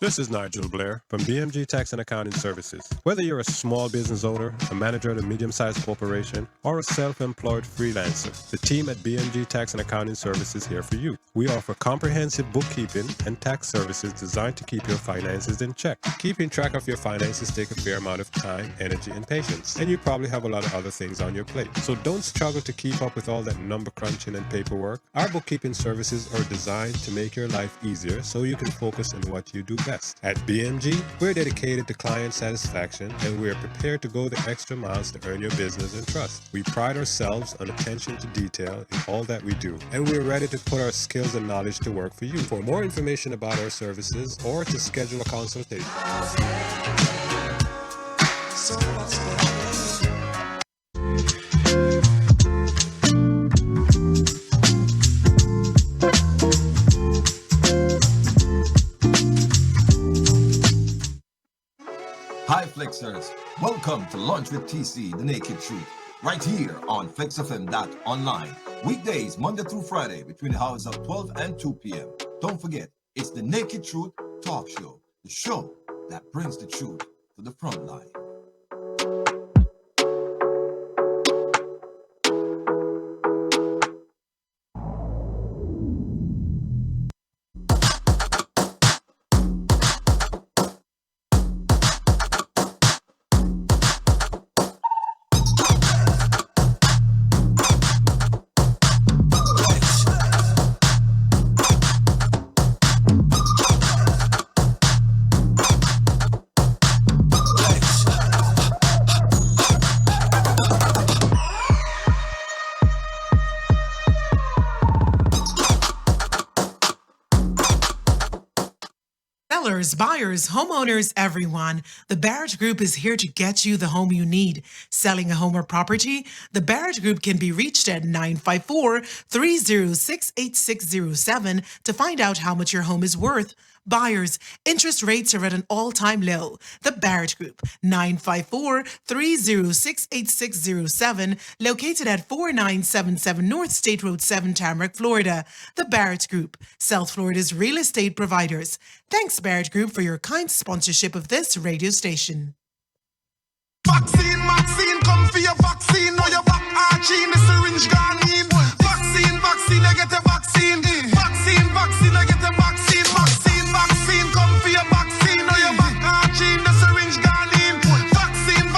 This is Nigel Blair from BMG Tax and Accounting Services. Whether you're a small business owner, a manager at a medium-sized corporation, or a self-employed freelancer, the team at BMG Tax and Accounting Services is here for you. We offer comprehensive bookkeeping and tax services designed to keep your finances in check. Keeping track of your finances takes a fair amount of time, energy, and patience, and you probably have a lot of other things on your plate. So don't struggle to keep up with all that number crunching and paperwork. Our bookkeeping services are designed to make your life easier so you can focus on what you do best. At BMG, we're dedicated to client satisfaction, and we're prepared to go the extra miles to earn your business and trust. We pride ourselves on attention to detail in all that we do, and we're ready to put our skills and knowledge to work for you. For more information about our services or to schedule a consultation. Hi Flexers, welcome to Lunch with TC, The Naked Truth, right here on flexfm.online. Weekdays, Monday through Friday, between the hours of 12 and 2 p.m. Don't forget, it's The Naked Truth Talk Show, the show that brings the truth to the front line. Sellers, buyers, homeowners, everyone, the Barrett Group is here to get you the home you need. Selling a home or property? The Barrett Group can be reached at 954-306-8607 to find out how much your home is worth. Buyers, interest rates are at an all-time low. The Barrett Group, 954-306-8607, located at 4977 North State Road 7, Tamarack, Florida. The Barrett Group, South Florida's real estate providers. Thanks, Barrett Group, for your kind sponsorship of this radio station. Vaccine, come for your vaccine. Now your back arching, the syringe gone in. Vaccine, I get a vaccine. Vaccine, I get a vaccine. Vaccine, come for your vaccine. Now your back arching, the syringe gone in. Vaccine.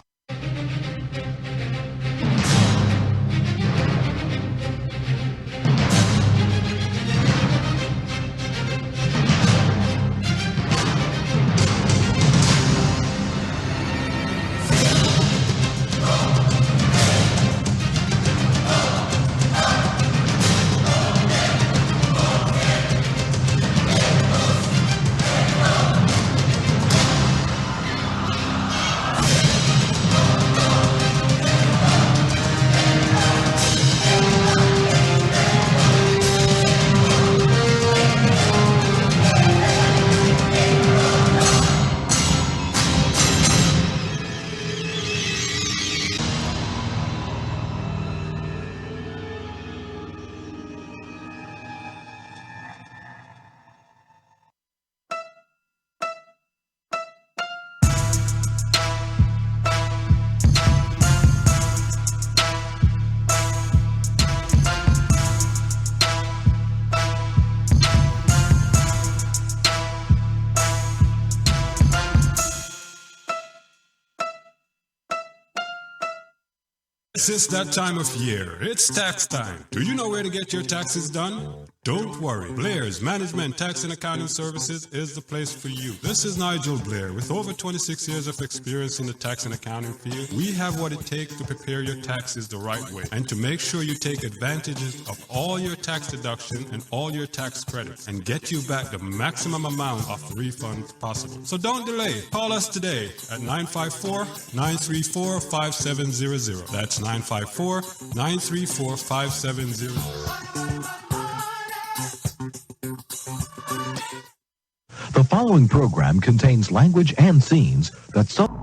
It's that time of year. It's tax time. Do you know where to get your taxes done? Don't worry, Blair's Management, Tax and Accounting Services is the place for you. This is Nigel Blair. With over 26 years of experience in the tax and accounting field, we have what it takes to prepare your taxes the right way and to make sure you take advantages of all your tax deduction and all your tax credits and get you back the maximum amount of refunds possible. So don't delay. Call us today at 954-934-5700. That's 954-934-5700. The following program contains language and scenes that some...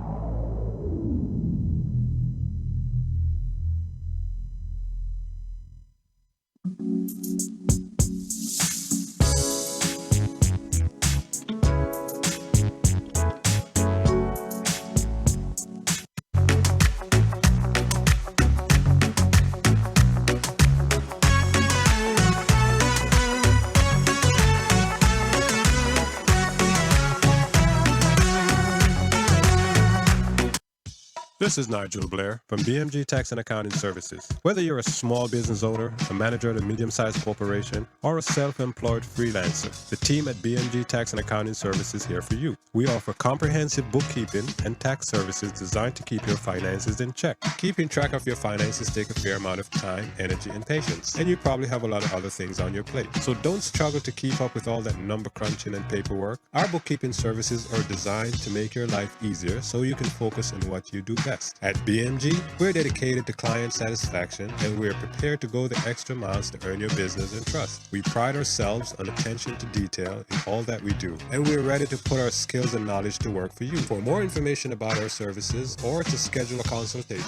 This is Nigel Blair from BMG Tax and Accounting Services. Whether you're a small business owner, a manager at a medium-sized corporation, or a self-employed freelancer, the team at BMG Tax and Accounting Services is here for you. We offer comprehensive bookkeeping and tax services designed to keep your finances in check. Keeping track of your finances takes a fair amount of time, energy, and patience, and you probably have a lot of other things on your plate. So don't struggle to keep up with all that number crunching and paperwork. Our bookkeeping services are designed to make your life easier so you can focus on what you do best. At BMG, we're dedicated to client satisfaction and we're prepared to go the extra miles to earn your business and trust. We pride ourselves on attention to detail in all that we do, and we're ready to put our skills and knowledge to work for you. For more information about our services or to schedule a consultation,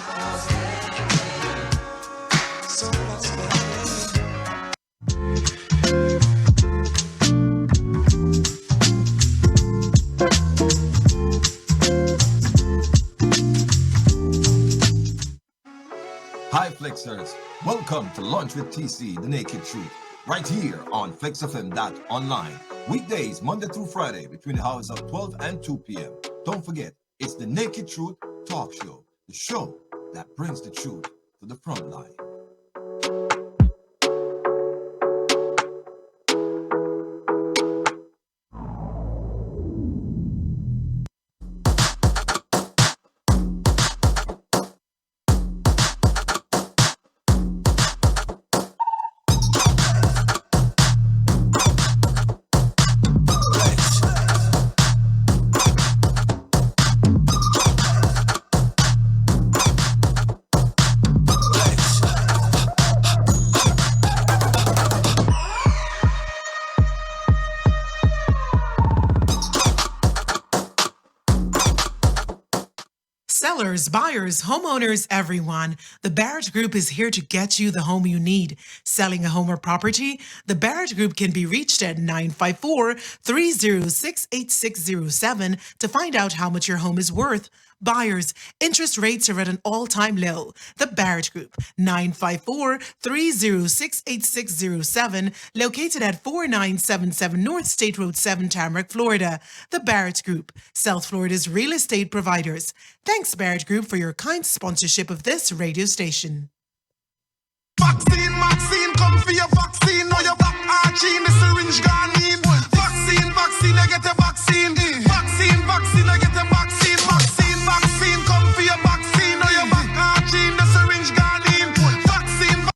Hi Flexers, welcome to Lunch with TC, The Naked Truth, right here on FlexFM.online. Weekdays, Monday through Friday, between the hours of 12 and 2 p.m. Don't forget, it's The Naked Truth Talk Show, the show that brings the truth to the front line. Sellers, buyers, homeowners, everyone. The Barrett Group is here to get you the home you need. Selling a home or property? The Barrett Group can be reached at 954-306-8607 to find out how much your home is worth. Buyers, interest rates are at an all-time low. The Barrett Group, 954-306-8607, located at 4977 North State Road 7, Tamarack, Florida. The Barrett Group, South Florida's real estate providers. Thanks, Barrett Group, for your kind sponsorship of this radio station. Vaccine, come for your vaccine. Now your back arching, the syringe gone in. Vaccine, I get a vaccine. Vaccine, I get a vaccine. Vaccine, come for your vaccine. Now your back arching, the syringe gone in. Vaccine.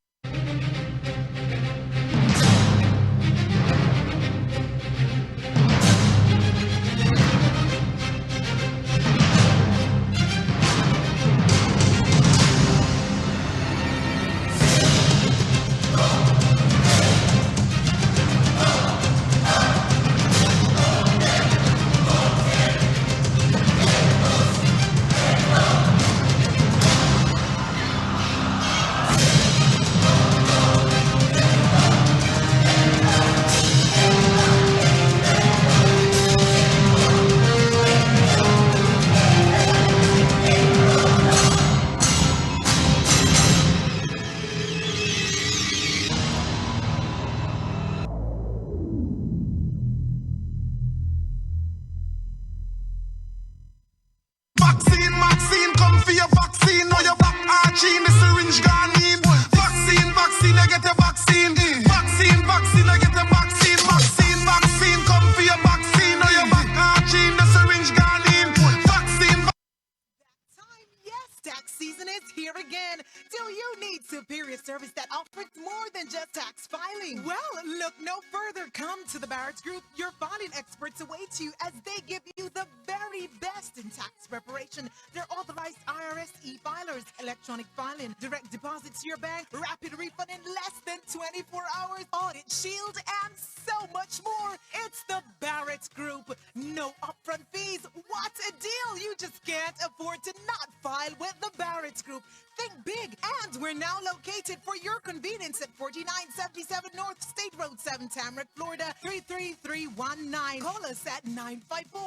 season is here again. Do you need superior service that offers more than just tax filing? Well, look no further. Come to the Barrett Group. Your filing experts await you as they give you the very best in tax preparation. They're authorized IRS e-filers, electronic filing, direct deposits to your bank, rapid refund in less than 24 hours, audit shield, and so much more. It's the Barrett Group. No upfront fees. What a deal! You just can't afford to not file with the Barrett Group. Think big, and we're now located for your convenience at 4977 North State Road 7, Tamarack, Florida 33319. Call us at 954-306-8607.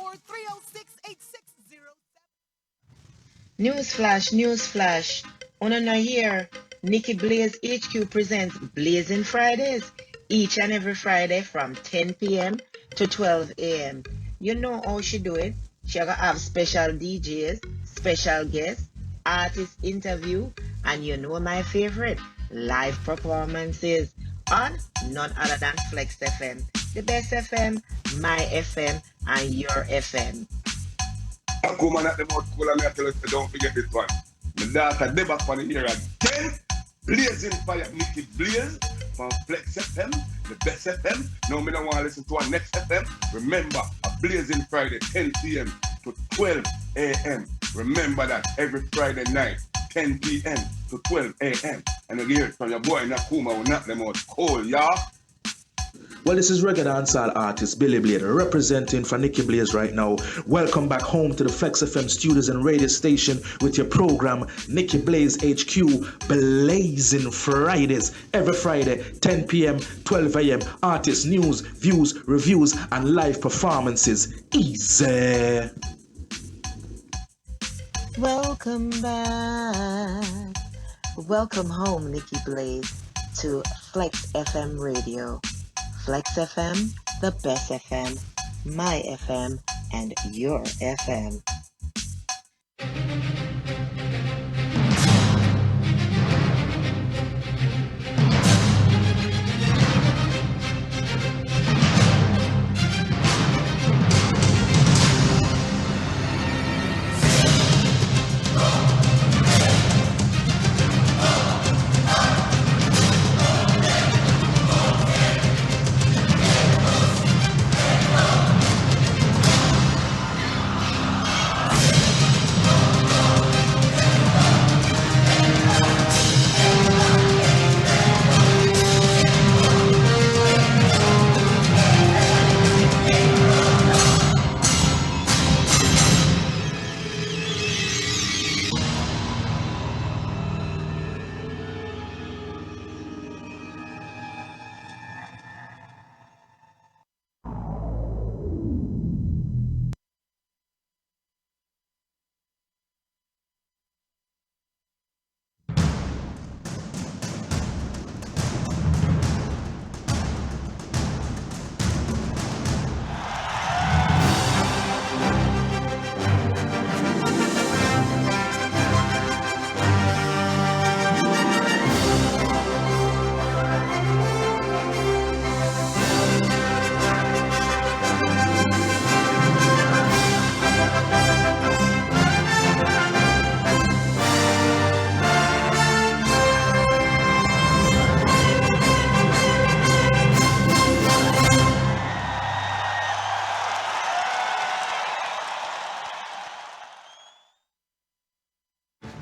Newsflash. Una not here. Nikki Blaze HQ presents Blazing Fridays each and every Friday from 10 p.m. to 12 a.m. You know how she do it. She gonna have special DJs, special guests, artist interview, and you know my favorite, live performances on none other than Flex FM, the best FM, my FM, and your FM. I come on at the most cool and I tell us don't forget this one. My daughter Deba for the year again. Blazing Fire Nikki Blaze from Flex FM, the best FM. No, me don't want to listen to our next FM. Remember, a Blazing Friday, 10 p.m. to 12 a.m. Remember that every Friday night, 10 p.m. to 12 a.m. And you hear it from your boy Nakuma who knock them out cold, y'all. Well, this is reggae dancehall artist Billy Blade representing for Nikki Blaze right now. Welcome back home to the Flex FM studios and radio station with your program Nikki Blaze HQ, Blazing Fridays. Every Friday, 10 p.m., 12 a.m. Artists, news, views, reviews, and live performances. Easy. Welcome back. Welcome home, Nikki Blaze, to Flex FM Radio. Flex FM, the best FM, my FM, and your FM.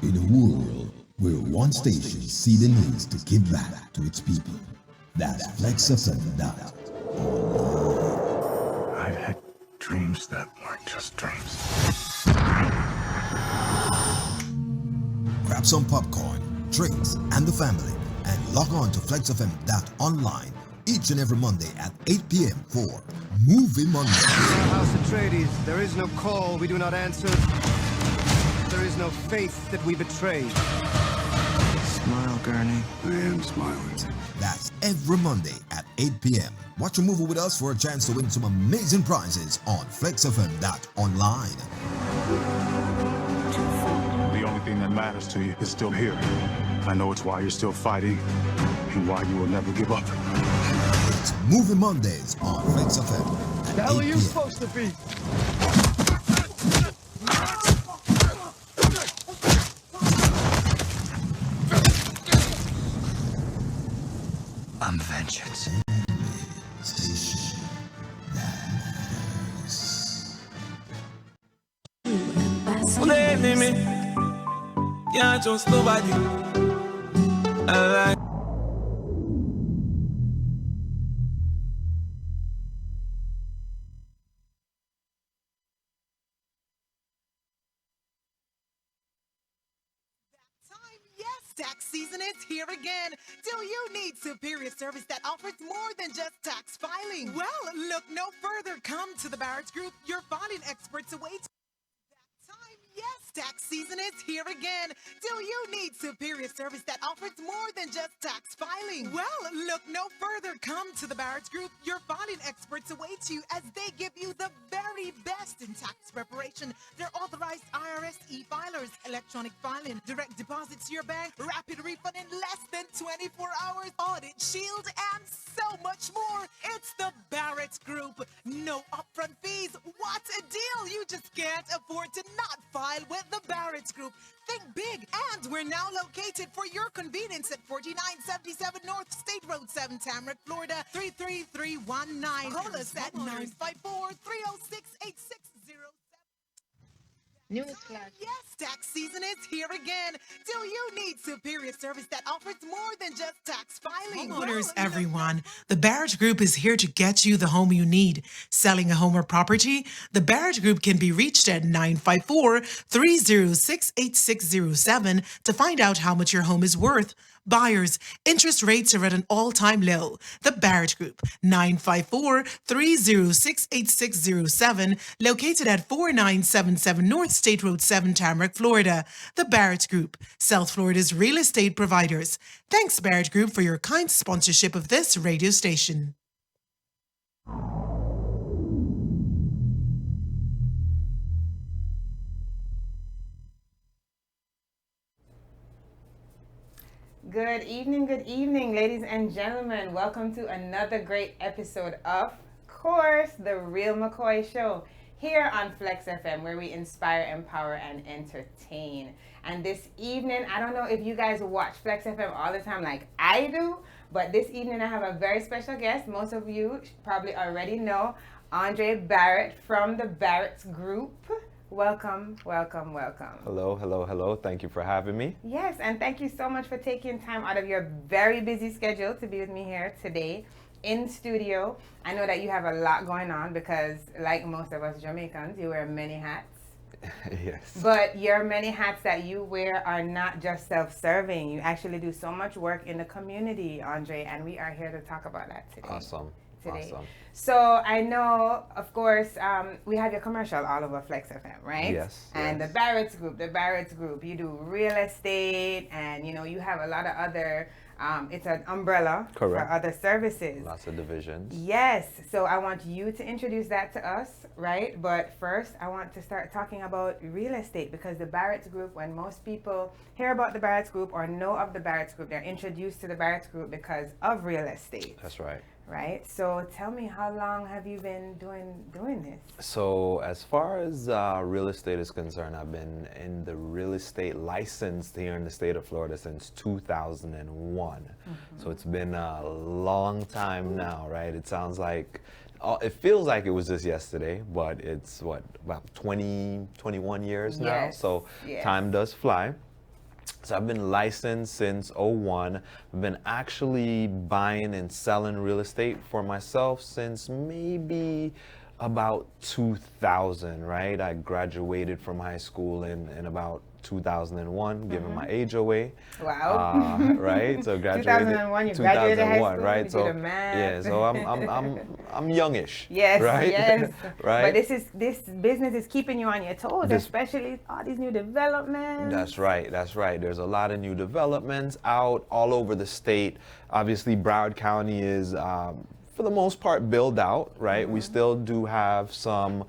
In a world where one station see the needs to give back to its people, that's Flex FM. I've had dreams that weren't just dreams. Grab some popcorn, drinks, and the family, and log on to flexfm.online each and every Monday at 8 p.m. for Movie Monday. House Atreides, there is no call we do not answer. There is no faith that we betray. Smile, Gurney. I am smiling. That's every Monday at 8 p.m. Watch a movie with us for a chance to win some amazing prizes on flexfm.online. The only thing that matters to you is still here. I know it's why you're still fighting and why you will never give up. It's Movie Mondays on Flex FM at The hell 8 are you p.m. supposed to be? Believe me, can't trust nobody. Alright. Tax season is here again. Do you need superior service that offers more than just tax filing? Well, look no further. Come to the Barrett Group. Your filing experts await. Yes, tax season is here again. Do you need superior service that offers more than just tax filing? Well, look no further. Come to the Barrett Group. Your filing experts await you as they give you the very best in tax preparation. They're authorized IRS e-filers, electronic filing, direct deposits to your bank, rapid refund in less than 24 hours, audit shield, and so much more. It's the Barrett Group. No upfront fees. What a deal! You just can't afford to not file with the Barrett Group. Think big, and we're now located for your convenience at 4977 North State Road 7, Tamarack, Florida 33319. Call us at 954-306-8607. Newsflash. Yes, tax season is here again. Do you need superior service that offers more than just tax filing? Homeowners, everyone, the Barrett Group is here to get you the home you need. Selling a home or property? The Barrett Group can be reached at 954-306-8607 to find out how much your home is worth. Buyers, interest rates are at an all-time low. The Barrett Group, 954-306-8607, located at 4977 North State Road 7, Tamarack, Florida. The Barrett Group, South Florida's real estate providers. Thanks, Barrett Group, for your kind sponsorship of this radio station. Good evening, ladies and gentlemen. Welcome to another great episode of course, The Real McCoy Show here on Flex FM, where we inspire, empower, and entertain. And this evening, I don't know if you guys watch Flex FM all the time like I do, but this evening I have a very special guest. Most of you probably already know Andre Barrett from the Barrett Group. Welcome. Hello. Thank you for having me. Yes, and thank you so much for taking time out of your very busy schedule to be with me here today in studio. I know that you have a lot going on because, like most of us Jamaicans, you wear many hats. Yes. But your many hats that you wear are not just self-serving. You actually do so much work in the community, Andre, and we are here to talk about that today. Awesome. So I know, of course, we have your commercial all over Flex FM, right? Yes. And the Barrett's Group, you do real estate, and you have a lot of other, it's an umbrella for other services. Lots of divisions. Yes. So I want you to introduce that to us, right? But first, I want to start talking about real estate, because the Barrett's Group, when most people hear about the Barrett's Group or know of the Barrett's Group, they're introduced to the Barrett's Group because of real estate. That's right. Right. So tell me, how long have you been doing this? So as far as real estate is concerned, I've been in the real estate licensed here in the state of Florida since 2001. So it's been a long time now, right? It sounds like, it feels like it was just yesterday, but it's about 21 years now. So time does fly. So I've been licensed since 01. I've been actually buying and selling real estate for myself since maybe about 2000, right? I graduated from high school in about 2001, giving my age away. Wow. Right? So graduated 2001, you graduated high school, right? So yeah, so I'm youngish. Yes, right? Yes. Right? But this business is keeping you on your toes, especially all these new developments. That's right. There's a lot of new developments out all over the state. Obviously, Broward County is for the most part built out, right? We still do have some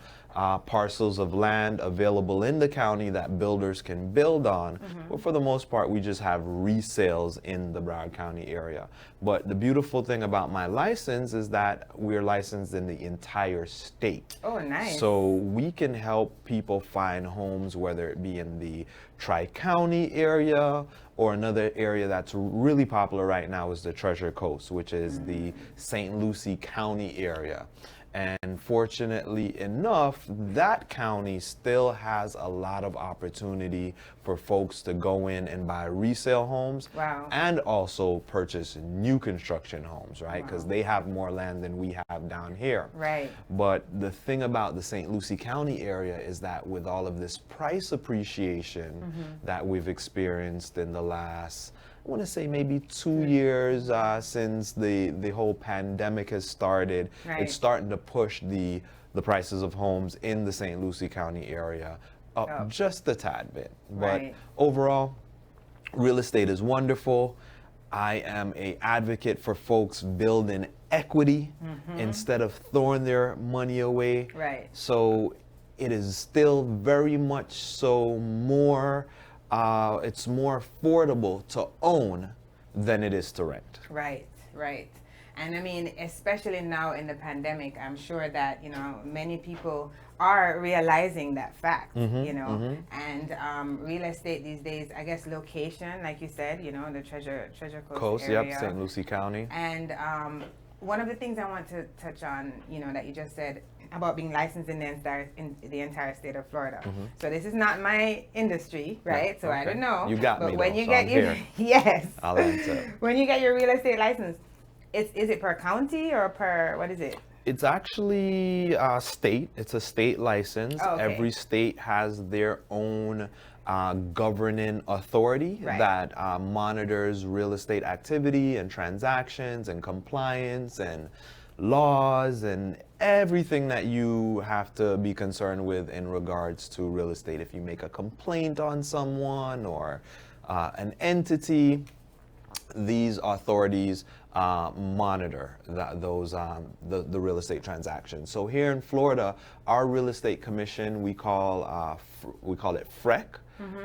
parcels of land available in the county that builders can build on. But for the most part, we just have resales in the Broward County area. But the beautiful thing about my license is that we're licensed in the entire state. Oh, nice. So we can help people find homes, whether it be in the Tri-County area or another area that's really popular right now is the Treasure Coast, which is the St. Lucie County area. And fortunately enough, that county still has a lot of opportunity for folks to go in and buy resale homes. Wow. And also purchase new construction homes, right? Because they have more land than we have down here. Right. But the thing about the St. Lucie County area is that with all of this price appreciation that we've experienced in the last, I want to say maybe 2 years since the whole pandemic has started, it's starting to push the prices of homes in the St. Lucie County area up just a tad bit. But overall, real estate is wonderful. I am an advocate for folks building equity instead of throwing their money away. Right. So it is still very much so more, it's more affordable to own than it is to rent. Right, right. And I mean, especially now in the pandemic, I'm sure that, you know, many people are realizing that fact, you know, and real estate these days, I guess location, like you said, you know, the Treasure Coast area. Yep, St. Lucie County. And one of the things I want to touch on, you know, that you just said about being licensed in the entire state of Florida. So this is not my industry, right? So I don't know. You got but me when though, you so get I'm your here. yes, I'll answer. when you get your real estate license, is it per county or per, what is it? It's actually state. It's a state license. Oh, okay. Every state has their own governing authority that monitors real estate activity and transactions and compliance and laws and everything that you have to be concerned with in regards to real estate. If you make a complaint on someone or an entity, these authorities monitor the real estate transactions. So here in Florida, our real estate commission, we call it FREC,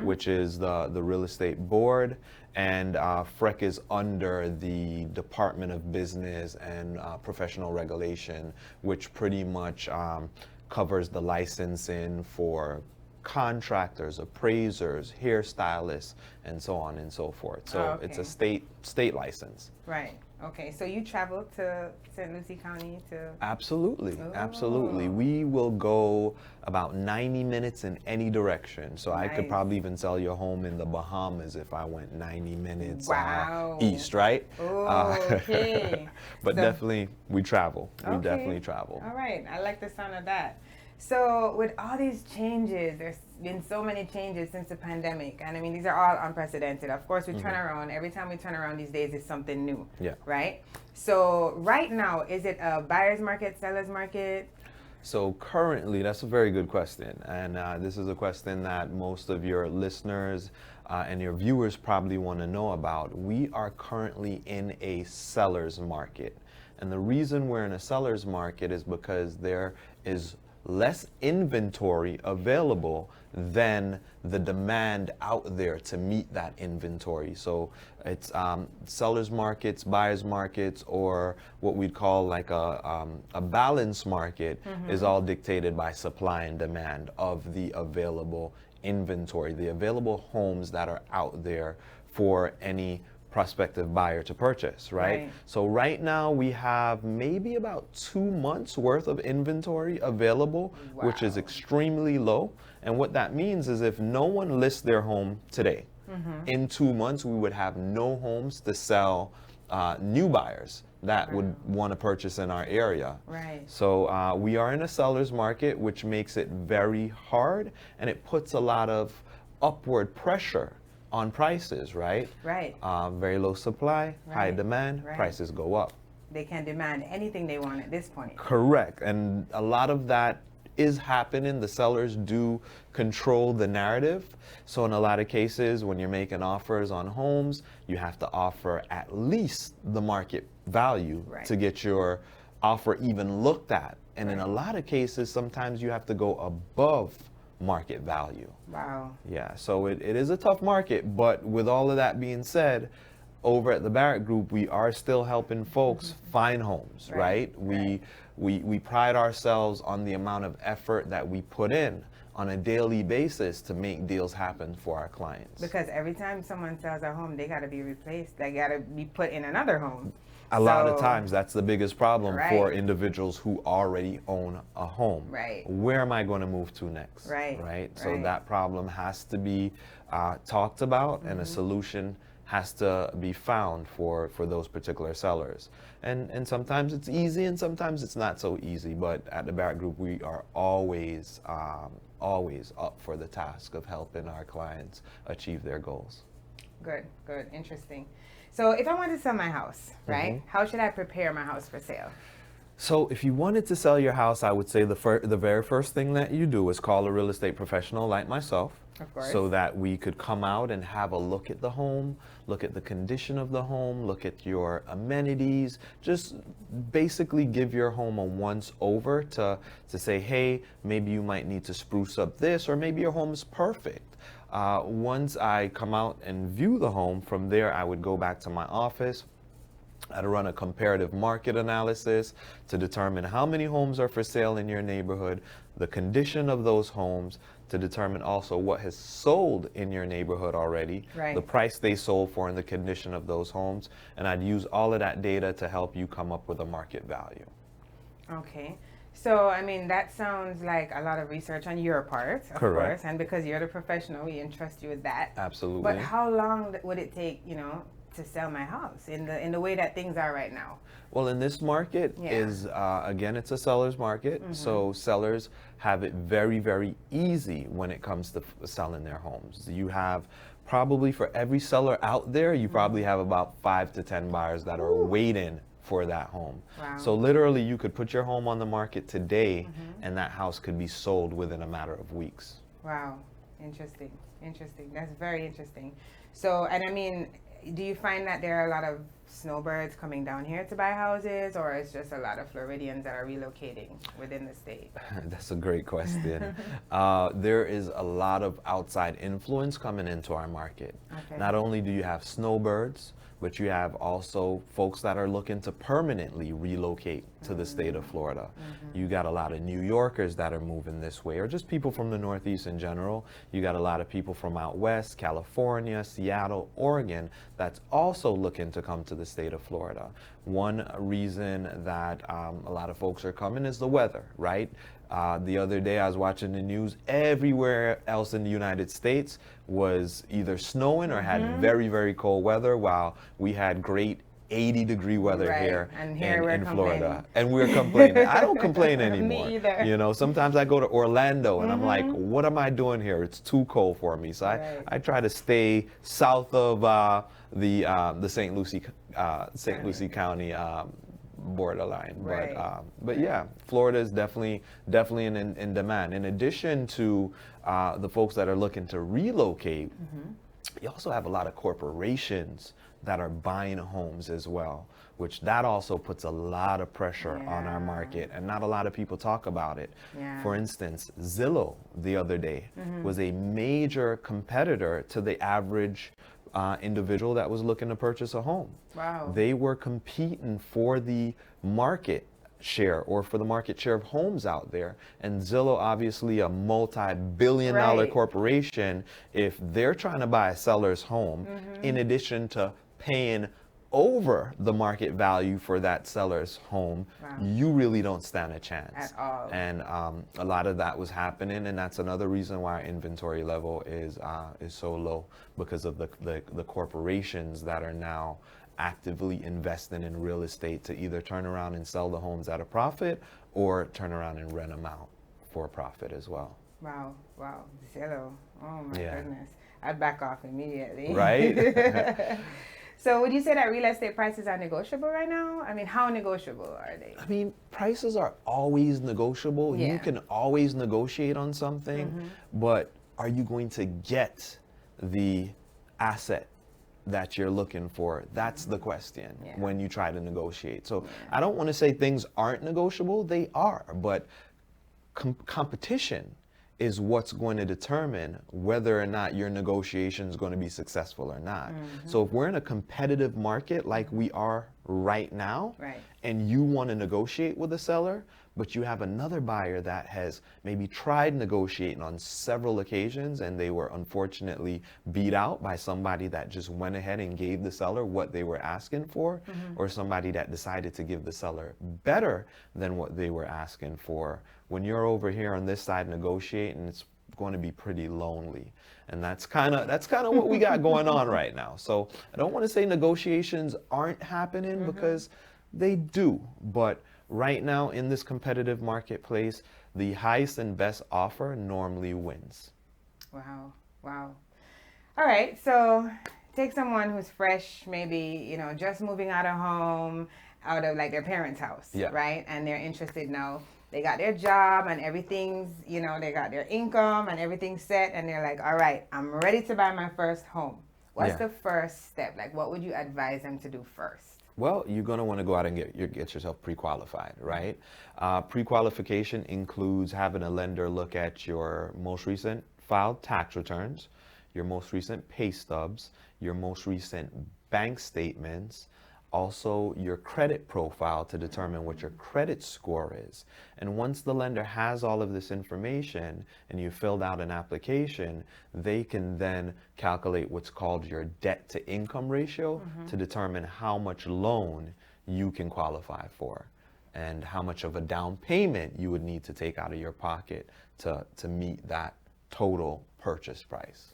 which is the real estate board, and FREC is under the Department of Business and Professional Regulation, which pretty much covers the licensing for contractors, appraisers, hairstylists, and so on and so forth. So it's a state license. Right. Okay. So you travel to St. Lucie County to? Absolutely. Absolutely. We will go about 90 minutes in any direction. So I could probably even sell you a home in the Bahamas if I went 90 minutes east, right? Okay. But So- definitely we travel. We Okay. definitely travel. All right. I like the sound of that. So with all these changes, there's been so many changes since the pandemic. And I mean, these are all unprecedented. Of course, we turn around. Every time we turn around these days, it's something new. Yeah. Right? So right now, is it a buyer's market, seller's market? So currently, that's a very good question. And this is a question that most of your listeners and your viewers probably want to know about. We are currently in a seller's market. And the reason we're in a seller's market is because there is less inventory available than the demand out there to meet that inventory. So it's sellers markets, buyers markets, or what we'd call like a balance market is all dictated by supply and demand of the available inventory, the available homes that are out there for any prospective buyer to purchase, right? So right now we have maybe about 2 months worth of inventory available, which is extremely low. And what that means is if no one lists their home today, in 2 months we would have no homes to sell new buyers that would want to purchase in our area. Right. So we are in a seller's market, which makes it very hard, and it puts a lot of upward pressure on prices, right? Right. Very low supply, high Right. demand, Right. prices go up. They can demand anything they want at this point. Correct. And a lot of that is happening. The sellers do control the narrative. So in a lot of cases, when you're making offers on homes, you have to offer at least the market value to get your offer even looked at. And in a lot of cases, sometimes you have to go above market value. Wow. Yeah, so it is a tough market, but with all of that being said, over at the Barrett Group, we are still helping folks find homes, right? We pride ourselves on the amount of effort that we put in on a daily basis to make deals happen for our clients. Because every time someone sells a home, they got to be replaced. They got to be put in another home. A lot of times, that's the biggest problem Right. for individuals who already own a home. Right. Where am I going to move to next? Right. So Right. that problem has to be talked about, and a solution has to be found for those particular sellers. And sometimes it's easy, and sometimes it's not so easy. But at the Barrett Group, we are always up for the task of helping our clients achieve their goals. Good, good, interesting. So if I want to sell my house, right, how should I prepare my house for sale? So if you wanted to sell your house, I would say the very first thing that you do is call a real estate professional like myself. Of course. So that we could come out and have a look at the home, look at the condition of the home, look at your amenities, just basically give your home a once over to say, hey, maybe you might need to spruce up this, or maybe your home is perfect. Once I come out and view the home, from there I would go back to my office. I'd run a comparative market analysis to determine how many homes are for sale in your neighborhood, the condition of those homes, to determine also what has sold in your neighborhood already, Right. the price they sold for, and the condition of those homes. And I'd use all of that data to help you come up with a market value. Okay. So, I mean, that sounds like a lot of research on your part, of Correct. course. And because you're the professional, we entrust you with that. Absolutely. But how long would it take, to sell my house in the way that things are right now? Well, in this market Yeah. is, again, it's a seller's market. So sellers have it very, very easy when it comes to selling their homes. You have probably, for every seller out there, you probably have about 5 to 10 buyers that are waiting for that home. Wow. So literally you could put your home on the market today and that house could be sold within a matter of weeks. Wow. Interesting. Interesting. That's very interesting. So, and I mean, do you find that there are a lot of snowbirds coming down here to buy houses, or it's just a lot of Floridians that are relocating within the state? That's a great question. There is a lot of outside influence coming into our market. Okay. Not only do you have snowbirds, but you have also folks that are looking to permanently relocate to the state of Florida. You got a lot of New Yorkers that are moving this way, or just people from the Northeast in general. You got a lot of people from out west, California, Seattle, Oregon, that's also looking to come to the state of Florida. One reason that a lot of folks are coming is the weather, right? The other day I was watching the news, everywhere else in the United States was either snowing or had very, very cold weather, while we had great 80-degree weather Right. here, And here we're in Florida. complaining. And we're complaining. I don't complain anymore. Me either. Sometimes I go to Orlando and I'm like, what am I doing here? It's too cold for me. So Right. I try to stay south of the St. Lucie County borderline. Right. But yeah, Florida is definitely in demand. In addition to the folks that are looking to relocate, you also have a lot of corporations that are buying homes as well, which that also puts a lot of pressure on our market, and not a lot of people talk about it. Yeah. For instance, Zillow the other day was a major competitor to the average individual that was looking to purchase a home. Wow. They were competing for the market share, or for the market share of homes out there. And Zillow, obviously a multi-billion-dollar Right. corporation, if they're trying to buy a seller's home, in addition to paying over the market value for that seller's home, Wow. you really don't stand a chance At all. And a lot of that was happening, and that's another reason why our inventory level is so low, because of the corporations that are now actively investing in real estate to either turn around and sell the homes at a profit, or turn around and rent them out for a profit as well. Wow. Zillow. Oh my Yeah. goodness. I'd back off immediately. Right? So would you say that real estate prices are negotiable right now? I mean, how negotiable are they? I mean, prices are always negotiable. Yeah. You can always negotiate on something, but are you going to get the asset that you're looking for? That's the question when you try to negotiate. So I don't want to say things aren't negotiable. They are, but competition is what's going to determine whether or not your negotiation is going to be successful or not. So if we're in a competitive market like we are right now, and you want to negotiate with a seller, but you have another buyer that has maybe tried negotiating on several occasions and they were unfortunately beat out by somebody that just went ahead and gave the seller what they were asking for, or somebody that decided to give the seller better than what they were asking for. When you're over here on this side negotiating, it's going to be pretty lonely. And that's kind of what we got going on right now. So I don't want to say negotiations aren't happening, because they do. But right now in this competitive marketplace, the highest and best offer normally wins. Wow. Wow. All right. So take someone who's fresh, maybe, you know, just moving out of home, out of like their parents' house, right? And they're interested now. They got their job and everything's, you know, they got their income and everything's set, and they're like, all right, I'm ready to buy my first home. What's the first step? Like, what would you advise them to do first? Well, you're going to want to go out and get yourself pre-qualified, right? Pre-qualification includes having a lender look at your most recent filed tax returns, your most recent pay stubs, your most recent bank statements, also your credit profile to determine what your credit score is. And once the lender has all of this information and you filled out an application, they can then calculate what's called your debt to income ratio to determine how much loan you can qualify for and how much of a down payment you would need to take out of your pocket to meet that total purchase price.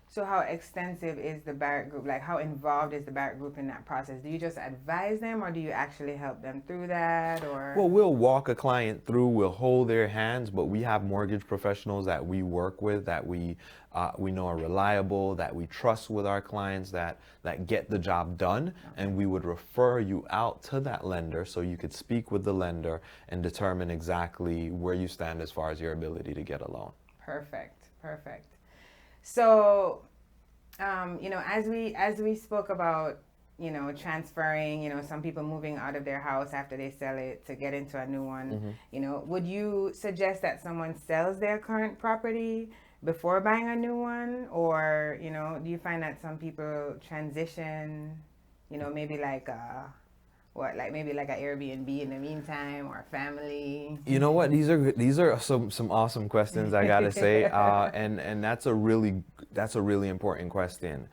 So how extensive is the Barrett Group? Like, how involved is the Barrett Group in that process? Do you just advise them, or do you actually help them through that? Or well, we'll walk a client through, we'll hold their hands, but we have mortgage professionals that we work with that we know are reliable, that we trust with our clients, that get the job done, and we would refer you out to that lender so you could speak with the lender and determine exactly where you stand as far as your ability to get a loan. Perfect, perfect. So, you know, as we spoke about, you know, transferring, you know, some people moving out of their house after they sell it to get into a new one, you know, would you suggest that someone sells their current property before buying a new one? Or, you know, do you find that some people transition, you know, maybe like maybe like an Airbnb in the meantime, or a family? You know what? These are some awesome questions, I gotta say, and that's a really important question.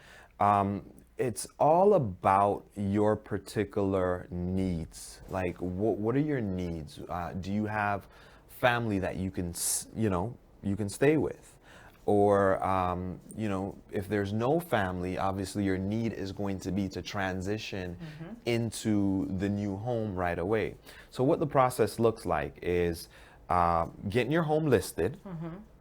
It's all about your particular needs. Like, what are your needs? Do you have family that you can stay with? Or, you know, if there's no family, obviously your need is going to be to transition into the new home right away. So what the process looks like is getting your home listed,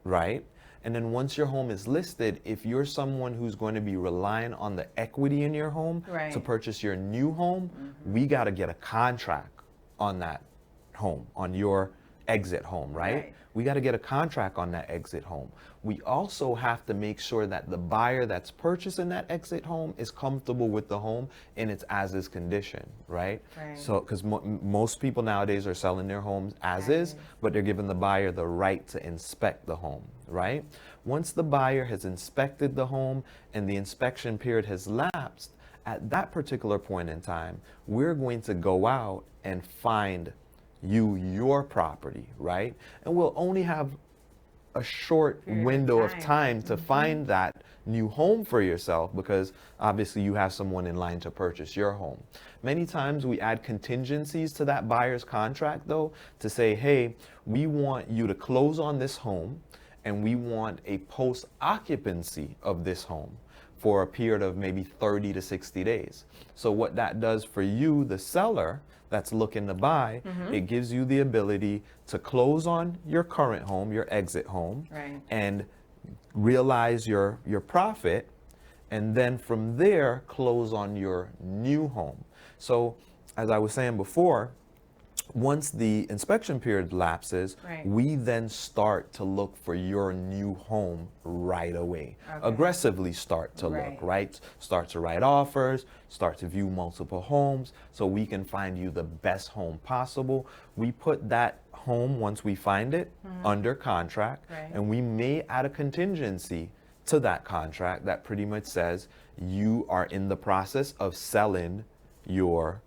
right? And then once your home is listed, if you're someone who's going to be relying on the equity in your home to purchase your new home, we got to get a contract on that home, on your exit home, right? We got to get a contract on that exit home. We also have to make sure that the buyer that's purchasing that exit home is comfortable with the home in its as-is condition, right? So, because most people nowadays are selling their homes as is, but they're giving the buyer the right to inspect the home, right? Once the buyer has inspected the home and the inspection period has lapsed, at that particular point in time, we're going to go out and find your property, right? And we'll only have a short window of time to find that new home for yourself, because obviously you have someone in line to purchase your home. Many times we add contingencies to that buyer's contract, though, to say, hey, we want you to close on this home, and we want a post-occupancy of this home for a period of maybe 30 to 60 days. So what that does for you, the seller that's looking to buy, it gives you the ability to close on your current home, your exit home, and realize your profit, and then from there close on your new home. So as I was saying before, once the inspection period lapses, Right. we then start to look for your new home right away. Okay. Aggressively start to look, right? Start to write offers, start to view multiple homes so we can find you the best home possible. We put that home, once we find it, under contract, Right. and we may add a contingency to that contract that pretty much says you are in the process of selling your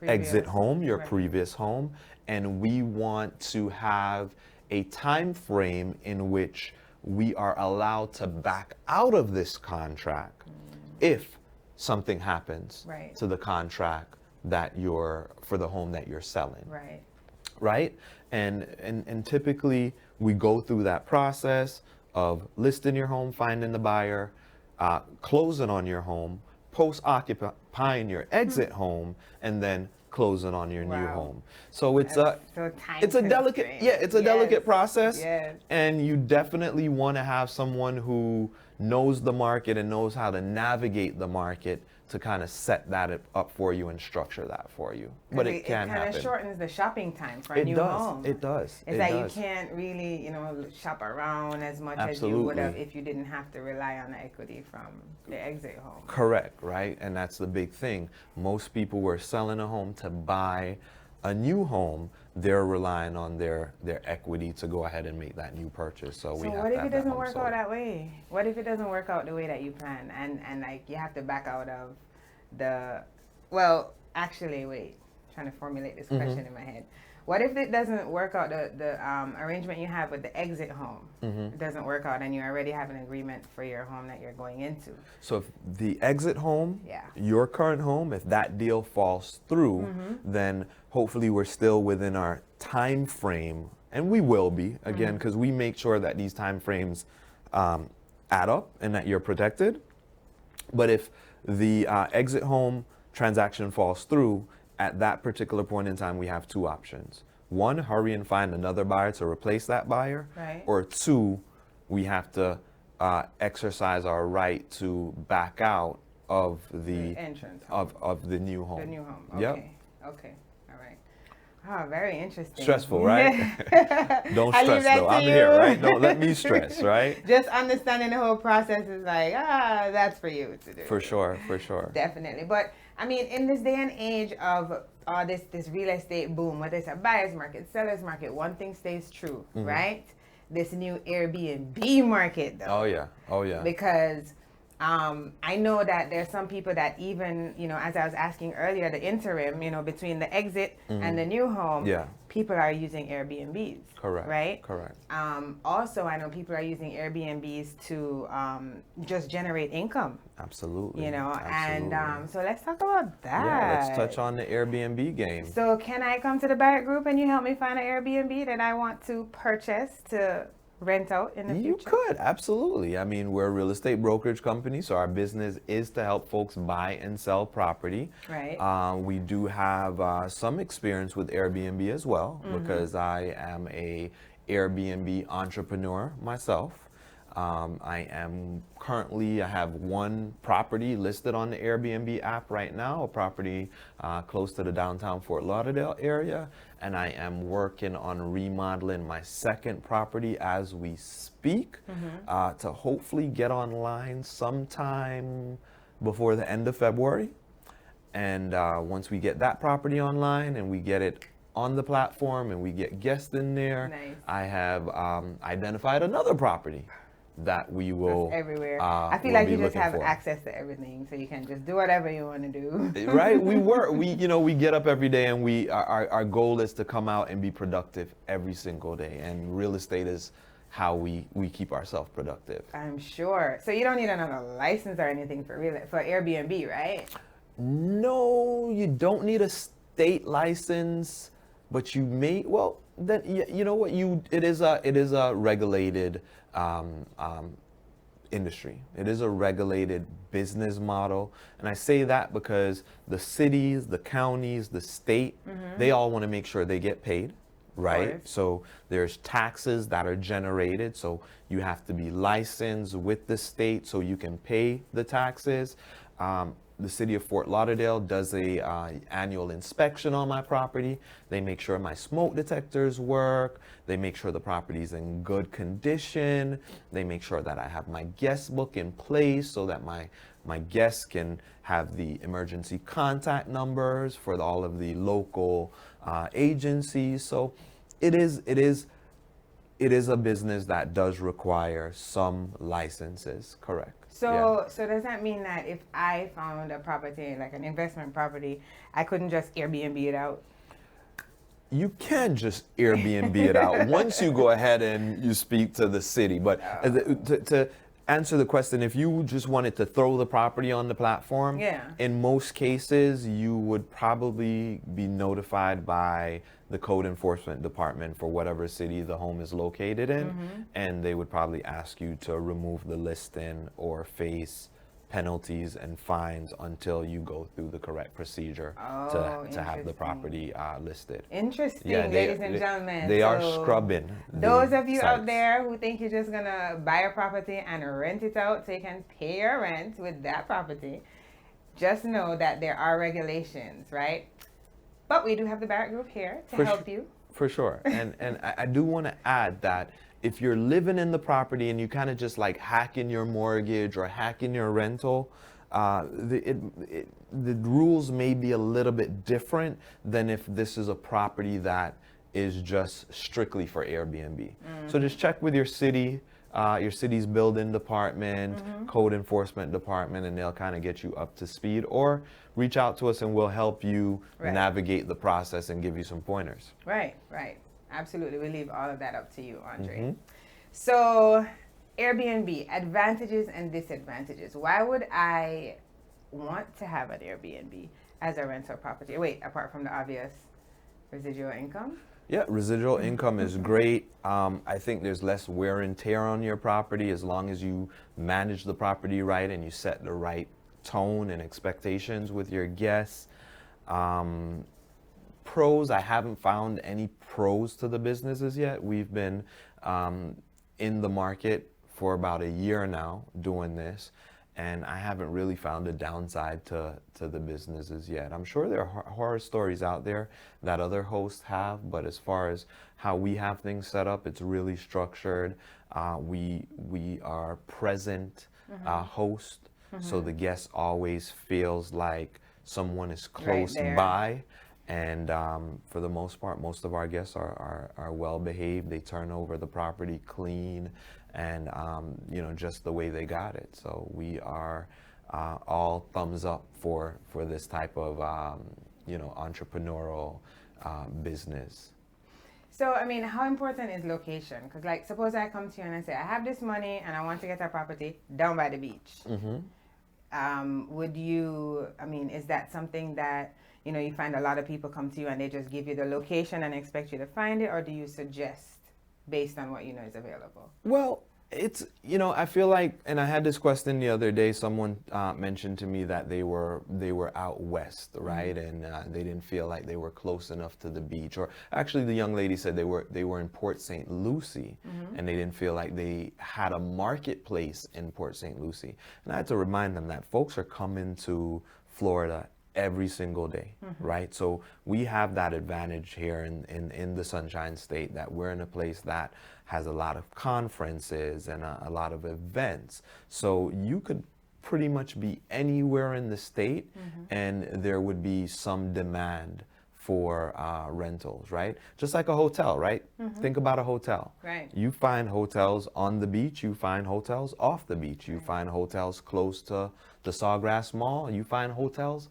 exit home, your right. previous home, and we want to have a time frame in which we are allowed to back out of this contract if something happens Right. to the contract that you're for the home that you're selling, Right. right? And typically we go through that process of listing your home, finding the buyer, closing on your home, post occupying your exit home, and then closing on your new home. So it's That's a so time it's a delicate constrained. it's a delicate process. Yes. And you definitely want to have someone who knows the market and knows how to navigate the market to kind of set that up for you and structure that for you. But it can kind happen. of shortens the shopping time for a It new does. home. It does. It's It that does. you can't really, shop around as much as you would have Absolutely. if you didn't have to rely on the equity from the exit home. Correct, right? And that's the big thing. Most people were selling a home to buy a new home. They're relying on their equity to go ahead and make that new purchase. So we have what to if have it that doesn't home work sold. out that way? What if it doesn't work out the way that you plan and like you have to back out of actually wait, trying to formulate this question in my head. What if it doesn't work out, the arrangement you have with the exit home? It doesn't work out and you already have an agreement for your home that you're going into. So if the exit home, Yeah. your current home, if that deal falls through, then hopefully we're still within our time frame, and we will be, again, because we make sure that these time frames add up and that you're protected. But if the exit home transaction falls through, at that particular point in time, we have two options. One, hurry and find another buyer to replace that buyer. Right. Or two, we have to exercise our right to back out of the entrance of the new home. The new home. Yep. Okay. All right. Oh, very interesting. Stressful, right? Don't I leave stress that though. to I'm you. here, right? Don't let me stress, right? Just understanding the whole process is like, that's for you to do. For sure, for sure. Definitely. But I mean, in this day and age of this real estate boom, whether it's a buyer's market, seller's market, one thing stays true, right? This new Airbnb market, though. Oh yeah. Because I know that there's some people that even, as I was asking earlier, the interim, between the exit and the new home, people are using Airbnbs. Correct. Right? Correct. Also, I know people are using Airbnbs to just generate income. Absolutely. And so let's talk about that. Yeah, let's touch on the Airbnb game. So can I come to the Barrett Group and you help me find an Airbnb that I want to purchase to rent out in the future? You could, absolutely. I mean, we're a real estate brokerage company, so our business is to help folks buy and sell property. Right. We do have some experience with Airbnb as well, because I am a Airbnb entrepreneur myself. I have one property listed on the Airbnb app right now, a property close to the downtown Fort Lauderdale area, and I am working on remodeling my second property as we speak to hopefully get online sometime before the end of February. And once we get that property online and we get it on the platform and we get guests in there, Nice. I have identified another property that we will everywhere. I feel will like be you just looking have for. access to everything, so you can just do whatever you want to do. Right? We get up every day, and our goal is to come out and be productive every single day, and real estate is how we keep ourselves productive. I'm sure. So you don't need another license or anything for Airbnb, right? No, you don't need a state license, but you may. Well, then you know what? It is a regulated industry. It is a regulated business model, and I say that because the cities, the counties, the state, they all want to make sure they get paid. Right? So there's taxes that are generated, so you have to be licensed with the state so you can pay the taxes. the city of Fort Lauderdale does a annual inspection on my property. They make sure my smoke detectors work. They make sure the property's in good condition. They make sure that I have my guest book in place so that my guests can have the emergency contact numbers for all of the local agencies. So it is a business that does require some licenses, correct? So does that mean that if I found a property, like an investment property, I couldn't just Airbnb it out? You can just Airbnb it out once you go ahead and you speak to the city. But to answer the question, if you just wanted to throw the property on the platform, in most cases, you would probably be notified by the code enforcement department for whatever city the home is located in, and they would probably ask you to remove the listing or face penalties and fines until you go through the correct procedure to have the property listed. Interesting, Yeah, ladies and gentlemen. They are scrubbing. Those of you out sites. there who think you're just gonna buy a property and rent it out so you can pay your rent with that property, just know that there are regulations, right? But we do have the Barrett Group here to help you. For sure. And I do want to add that if you're living in the property and you kind of just like hacking your mortgage or hacking your rental, the rules may be a little bit different than if this is a property that is just strictly for Airbnb. So just check with your city's building department, code enforcement department, and they'll kind of get you up to speed, or reach out to us and we'll help you navigate the process and give you some pointers. Right. Absolutely. We leave all of that up to you, Andre. So Airbnb, advantages and disadvantages. Why would I want to have an Airbnb as a rental property? Wait, apart from the obvious residual income? Yeah, residual income is great. I think there's less wear and tear on your property as long as you manage the property right and you set the right tone and expectations with your guests. Pros, I haven't found any pros to the businesses yet. We've been in the market for about a year now doing this, and I haven't really found a downside to the businesses yet. I'm sure there are horror stories out there that other hosts have, but as far as how we have things set up, it's really structured. We are present host, so the guest always feels like someone is close by. And for the most part, most of our guests are well behaved. They turn over the property clean and just the way they got it. So we are all thumbs up for this type of entrepreneurial business. So, I mean, how important is location? Because, like, suppose I come to you and I say, I have this money and I want to get a property down by the beach. Would you, I mean, is that something that, you find a lot of people come to you and they just give you the location and expect you to find it, or do you suggest based on what you know is available? Well, it's, I feel like, and I had this question the other day, someone mentioned to me that they were out west, right? And they didn't feel like they were close enough to the beach. Or actually the young lady said they were in Port St. Lucie and they didn't feel like they had a marketplace in Port St. Lucie. And I had to remind them that folks are coming to Florida every single day, right? So we have that advantage here in the Sunshine State, that we're in a place that has a lot of conferences and a lot of events. So you could pretty much be anywhere in the state and there would be some demand for rentals, right? Just like a hotel, right? Think about a hotel. Right. You find hotels on the beach, you find hotels off the beach, you find hotels close to the Sawgrass Mall, you find hotels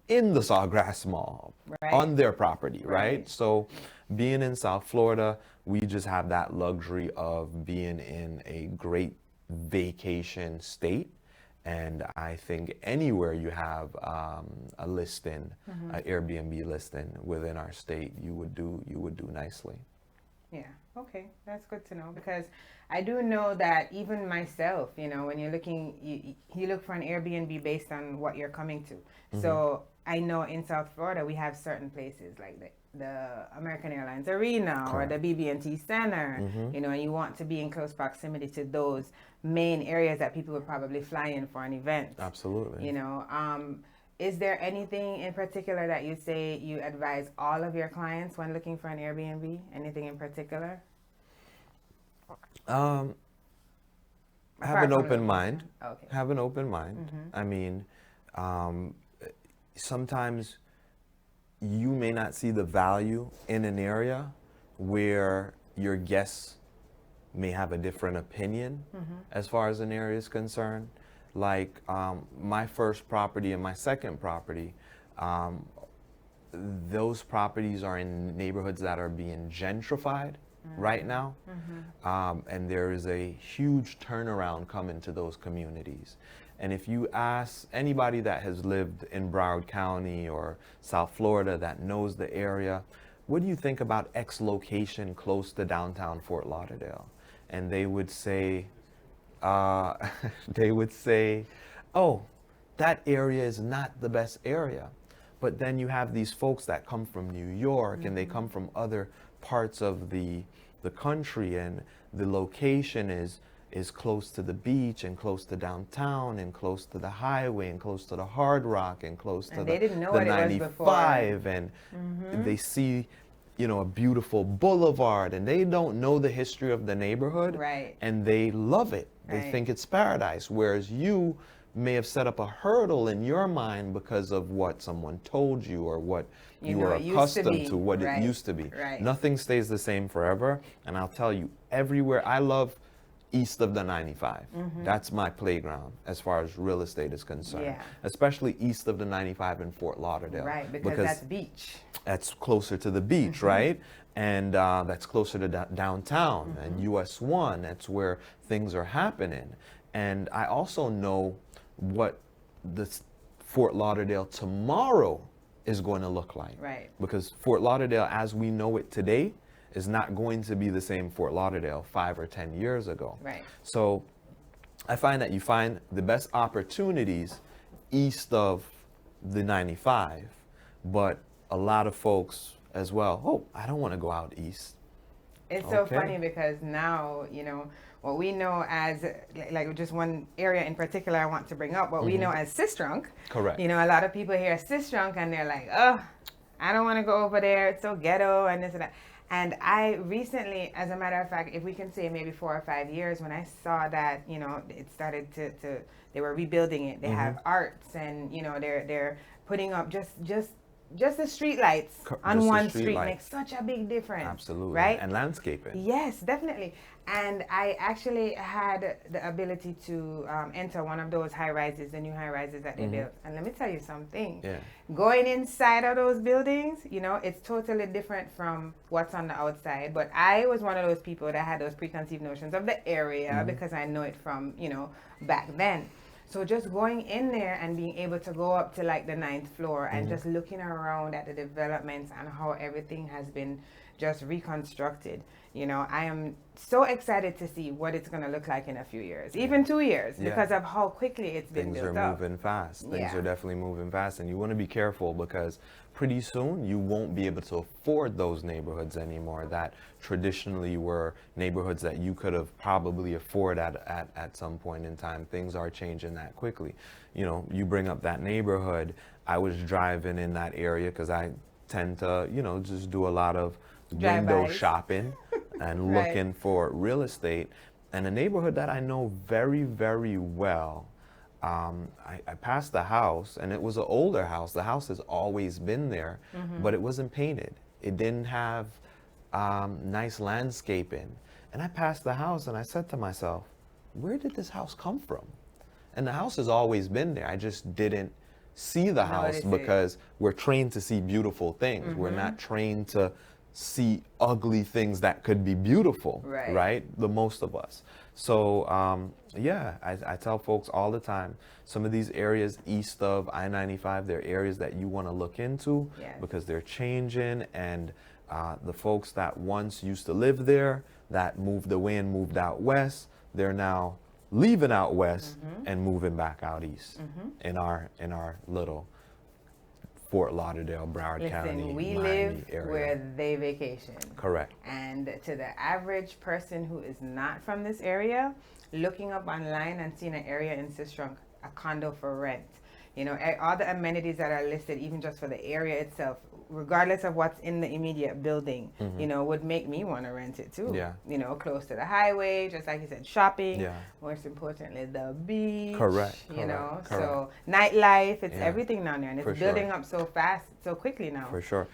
in the Sawgrass Mall on their property, right? So being in South Florida, we just have that luxury of being in a great vacation state. And I think anywhere you have a listing, an Airbnb listing within our state, you would do nicely. Yeah. Okay, that's good to know, because I do know that even myself, when you're looking, you look for an Airbnb based on what you're coming to. So I know in South Florida we have certain places like the the American Airlines Arena or the BB&T Center, you know, and you want to be in close proximity to those main areas that people would probably fly in for an event. Absolutely. You know, is there anything in particular that you say you advise all of your clients when looking for an Airbnb? Anything in particular? Have an open mind. Okay. Have an open mind. I mean, sometimes you may not see the value in an area where your guests may have a different opinion as far as an area is concerned. Like my first property and my second property, those properties are in neighborhoods that are being gentrified right now. And there is a huge turnaround coming to those communities. And if you ask anybody that has lived in Broward County or South Florida that knows the area, what do you think about X location close to downtown Fort Lauderdale? And they would say, oh, that area is not the best area. But then you have these folks that come from New York and they come from other parts of the country, and the location is close to the beach and close to downtown and close to the highway and close to the Hard Rock and close to the 95, and they see, you know, a beautiful boulevard, and they don't know the history of the neighborhood, and they love it. They think it's paradise, whereas you may have set up a hurdle in your mind because of what someone told you or what you were accustomed to, what it used to be. Nothing stays the same forever, and I'll tell you, everywhere, I love east of the 95. That's my playground as far as real estate is concerned, especially east of the 95 in Fort Lauderdale. Right, because that's beach. That's closer to the beach, right? And that's closer to downtown and US 1. That's where things are happening. And I also know what the Fort Lauderdale tomorrow is going to look like. Right. Because Fort Lauderdale, as we know it today, is not going to be the same Fort Lauderdale 5 or 10 years ago. Right. So I find that you find the best opportunities east of the 95, but a lot of folks as well, oh, I don't want to go out east. It's so funny because now, you know, what we know as, like just one area in particular I want to bring up, what we know as Sistrunk. Correct. You know, a lot of people hear Sistrunk and they're like, oh, I don't want to go over there. It's so ghetto and this and that. And I recently, as a matter of fact, if we can say maybe 4 or 5 years, when I saw that, you know, it started to they were rebuilding it. They have arts and, you know, they're putting up just the street lights on one street makes such a big difference. Absolutely. Right? And landscaping. Yes, definitely. And I actually had the ability to enter one of those high rises, the new high rises that they built. And let me tell you something. Yeah. Going inside of those buildings, you know, it's totally different from what's on the outside. But I was one of those people that had those preconceived notions of the area because I know it from, you know, back then. So just going in there and being able to go up to like the 9th floor and just looking around at the developments and how everything has been just reconstructed. You know, I am so excited to see what it's going to look like in a few years, even 2 years, because of how quickly it's been built up. Things are moving fast. Things are definitely moving fast, and you want to be careful because pretty soon you won't be able to afford those neighborhoods anymore that traditionally were neighborhoods that you could have probably afforded at some point in time. Things are changing that quickly. You know, you bring up that neighborhood. I was driving in that area because I tend to, you know, just do a lot of window shopping and looking for real estate. And a neighborhood that I know very, very well, I passed the house, and it was an older house. The house has always been there, but it wasn't painted. It didn't have nice landscaping. And I passed the house, and I said to myself, where did this house come from? And the house has always been there. I just didn't see the house because we're trained to see beautiful things. We're not trained to see ugly things that could be beautiful, right? The most of us. So yeah, I tell folks all the time, some of these areas east of I-95, they're areas that you want to look into because they're changing, and the folks that once used to live there, that moved away and moved out west, they're now leaving out west and moving back out east in our little Fort Lauderdale, Broward County, Listen, we Miami live area. where they vacation. Correct. And to the average person who is not from this area, looking up online and seeing an area in Sistrunk, a condo for rent, you know, all the amenities that are listed, even just for the area itself, regardless of what's in the immediate building, you know, would make me want to rent it too. Yeah. You know, close to the highway, just like you said, shopping. Yeah. Most importantly, the beach. Correct. You know, Correct. so nightlife, it's Yeah. everything down there, and it's For building sure. up so fast, so quickly now. For sure.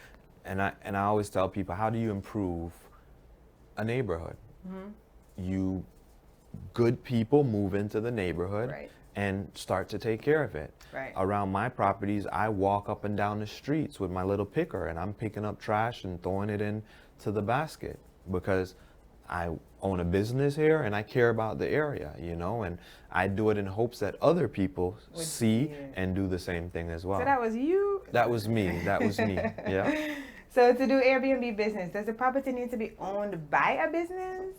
And I always tell people, how do you improve a neighborhood? You good people move into the neighborhood Right. and start to take care of it. Right. Around my properties, I walk up and down the streets with my little picker and I'm picking up trash and throwing it into the basket because I own a business here and I care about the area, you know, and I do it in hopes that other people Would see see it. and do the same thing as well. So that was you? That was me. That was me. Yeah. So to do Airbnb business, does the property need to be owned by a business?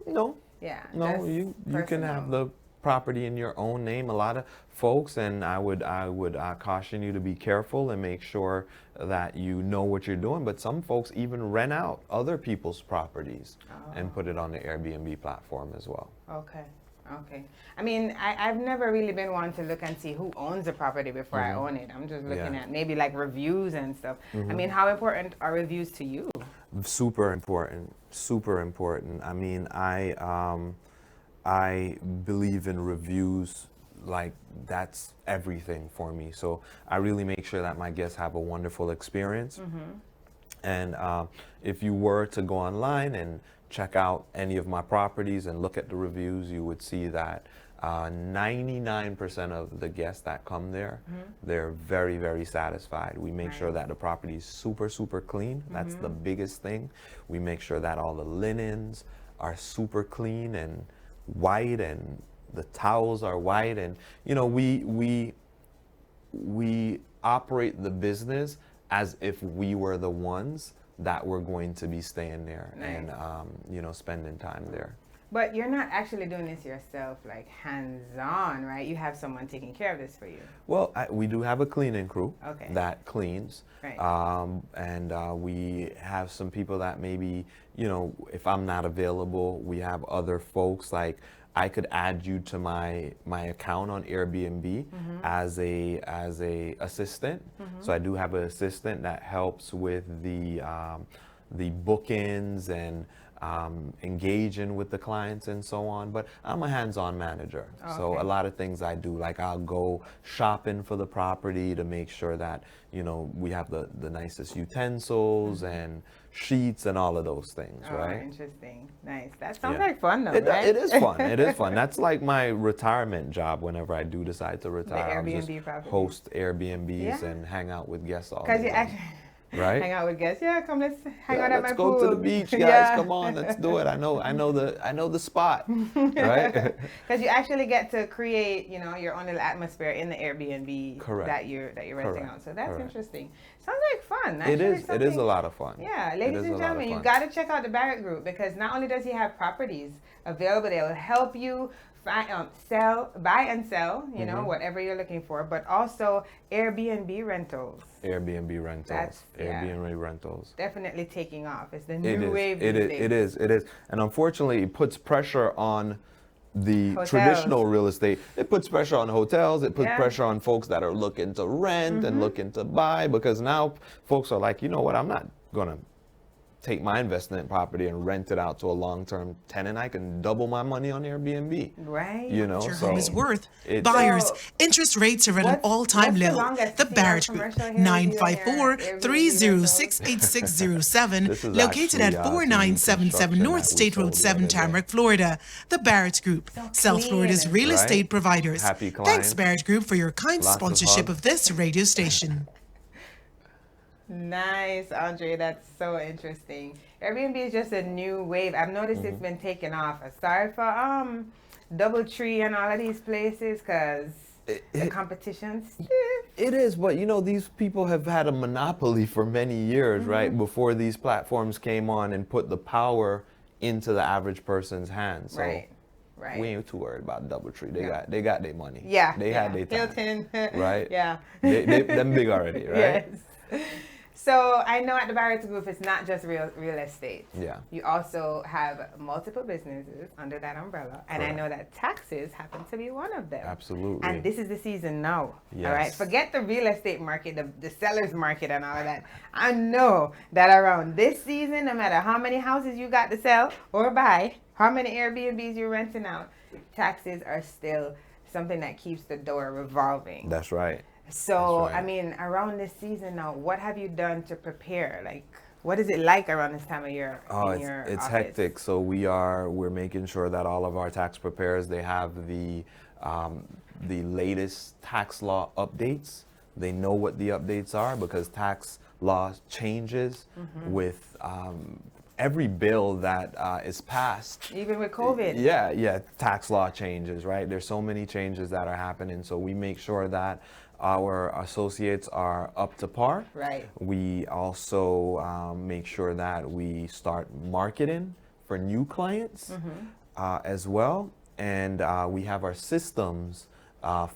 No. Yeah. No, just you can personal. have the property in your own name. A lot of folks, and I would caution you to be careful and make sure that you know what you're doing. But some folks even rent out other people's properties and put it on the Airbnb platform as well. Okay. Okay. I mean, I've never really been one to look and see who owns the property before I own it. I'm just looking at maybe like reviews and stuff. I mean, how important are reviews to you? Super important. Super important. I mean, I believe in reviews, like that's everything for me. So I really make sure that my guests have a wonderful experience. And if you were to go online and check out any of my properties and look at the reviews, you would see that 99% of the guests that come there, they're very, very satisfied. We make sure that the property is super, super clean. That's the biggest thing. We make sure that all the linens are super clean and white, and the towels are white, and you know, we operate the business as if we were the ones that were going to be staying there and you know, spending time there. But you're not actually doing this yourself, like hands-on, right? You have someone taking care of this for you. Well, we do have a cleaning crew Okay. that cleans, Right. and we have some people that maybe, you know, if I'm not available, we have other folks. Like I could add you to my account on Airbnb as a assistant. So I do have an assistant that helps with the bookings and engaging with the clients and so on, but I'm a hands-on manager. So a lot of things I do, like I'll go shopping for the property to make sure that, you know, we have the nicest utensils and sheets and all of those things, right? Interesting. Nice. That sounds like fun though, It, right? it is fun. It is fun. That's like my retirement job whenever I do decide to retire. I'll just Airbnb property. host Airbnbs Yeah. and hang out with guests all Because the you time. actually Right? hang out with guests. Yeah, come let's hang Yeah, out at let's my go pool. to the beach, guys. Yeah. Come on, let's do it. I know the spot, right? Because you actually get to create, you know, your own little atmosphere in the Airbnb Correct. that you're renting Correct. out. So that's Correct. interesting. Sounds like fun. It Actually, is. It is a lot of fun. Yeah, It ladies is and a lot of gentlemen, you fun. got to check out the Barrett Group, because not only does he have properties available that will help you buy and sell, you know, whatever you're looking for, but also Airbnb rentals. Airbnb rentals. That's- yeah. Airbnb rentals. Definitely taking off. It's the It new is. wave. It these is. days. It is. It is. And unfortunately, it puts pressure on the Hotels. traditional real estate. It puts pressure on hotels. It puts Yeah. pressure on folks that are looking to rent and looking to buy, because now folks are like, you know what, I'm not gonna take my investment property and rent it out to a long-term tenant. I can double my money on Airbnb. Right. You know, Your so home is worth. it's- Buyers, So, interest rates are at an all-time what's the low. longest The female Barrett Group, commercial here with you on your 954-306-8607, This is located actually, at 4977 construction North that we State Road sold the 7, other day. Tamarack, Florida. The Barrett Group, South Florida's clean. real Right? estate providers. Happy Thanks, clients. Barrett Group, for your kind Lots of sponsorship hugs. of this radio station. Nice, Andre. That's so interesting. Airbnb is just a new wave. I've noticed it's been taking off. Aside for DoubleTree and all of these places, because the competition's stiff. It is, but you know, these people have had a monopoly for many years, right? Before these platforms came on and put the power into the average person's hands. So Right. Right. We ain't too worried about DoubleTree. No. They got their money. Yeah. They had their time. Hilton. Right? Yeah. Them big already, right? Yes. So I know at the Barrett Group, it's not just real estate. Yeah. You also have multiple businesses under that umbrella, and I know that taxes happen to be one of them. Absolutely. And this is the season now. Yes. All right. Forget the real estate market, the sellers market, and all of that. I know that around this season, no matter how many houses you got to sell or buy, how many Airbnbs you're renting out, taxes are still something that keeps the door revolving. That's right. So, That's right. I mean, around this season now, what have you done to prepare? Like, what is it like around this time of year? Oh, in it's your office? hectic. So we're making sure that all of our tax preparers, they have the latest tax law updates. They know what the updates are because tax law changes with every bill that is passed. Even with COVID. Yeah, tax law changes, right? There's so many changes that are happening. So we make sure that our associates are up to par. Right. We also make sure that we start marketing for new clients as well. And we have our systems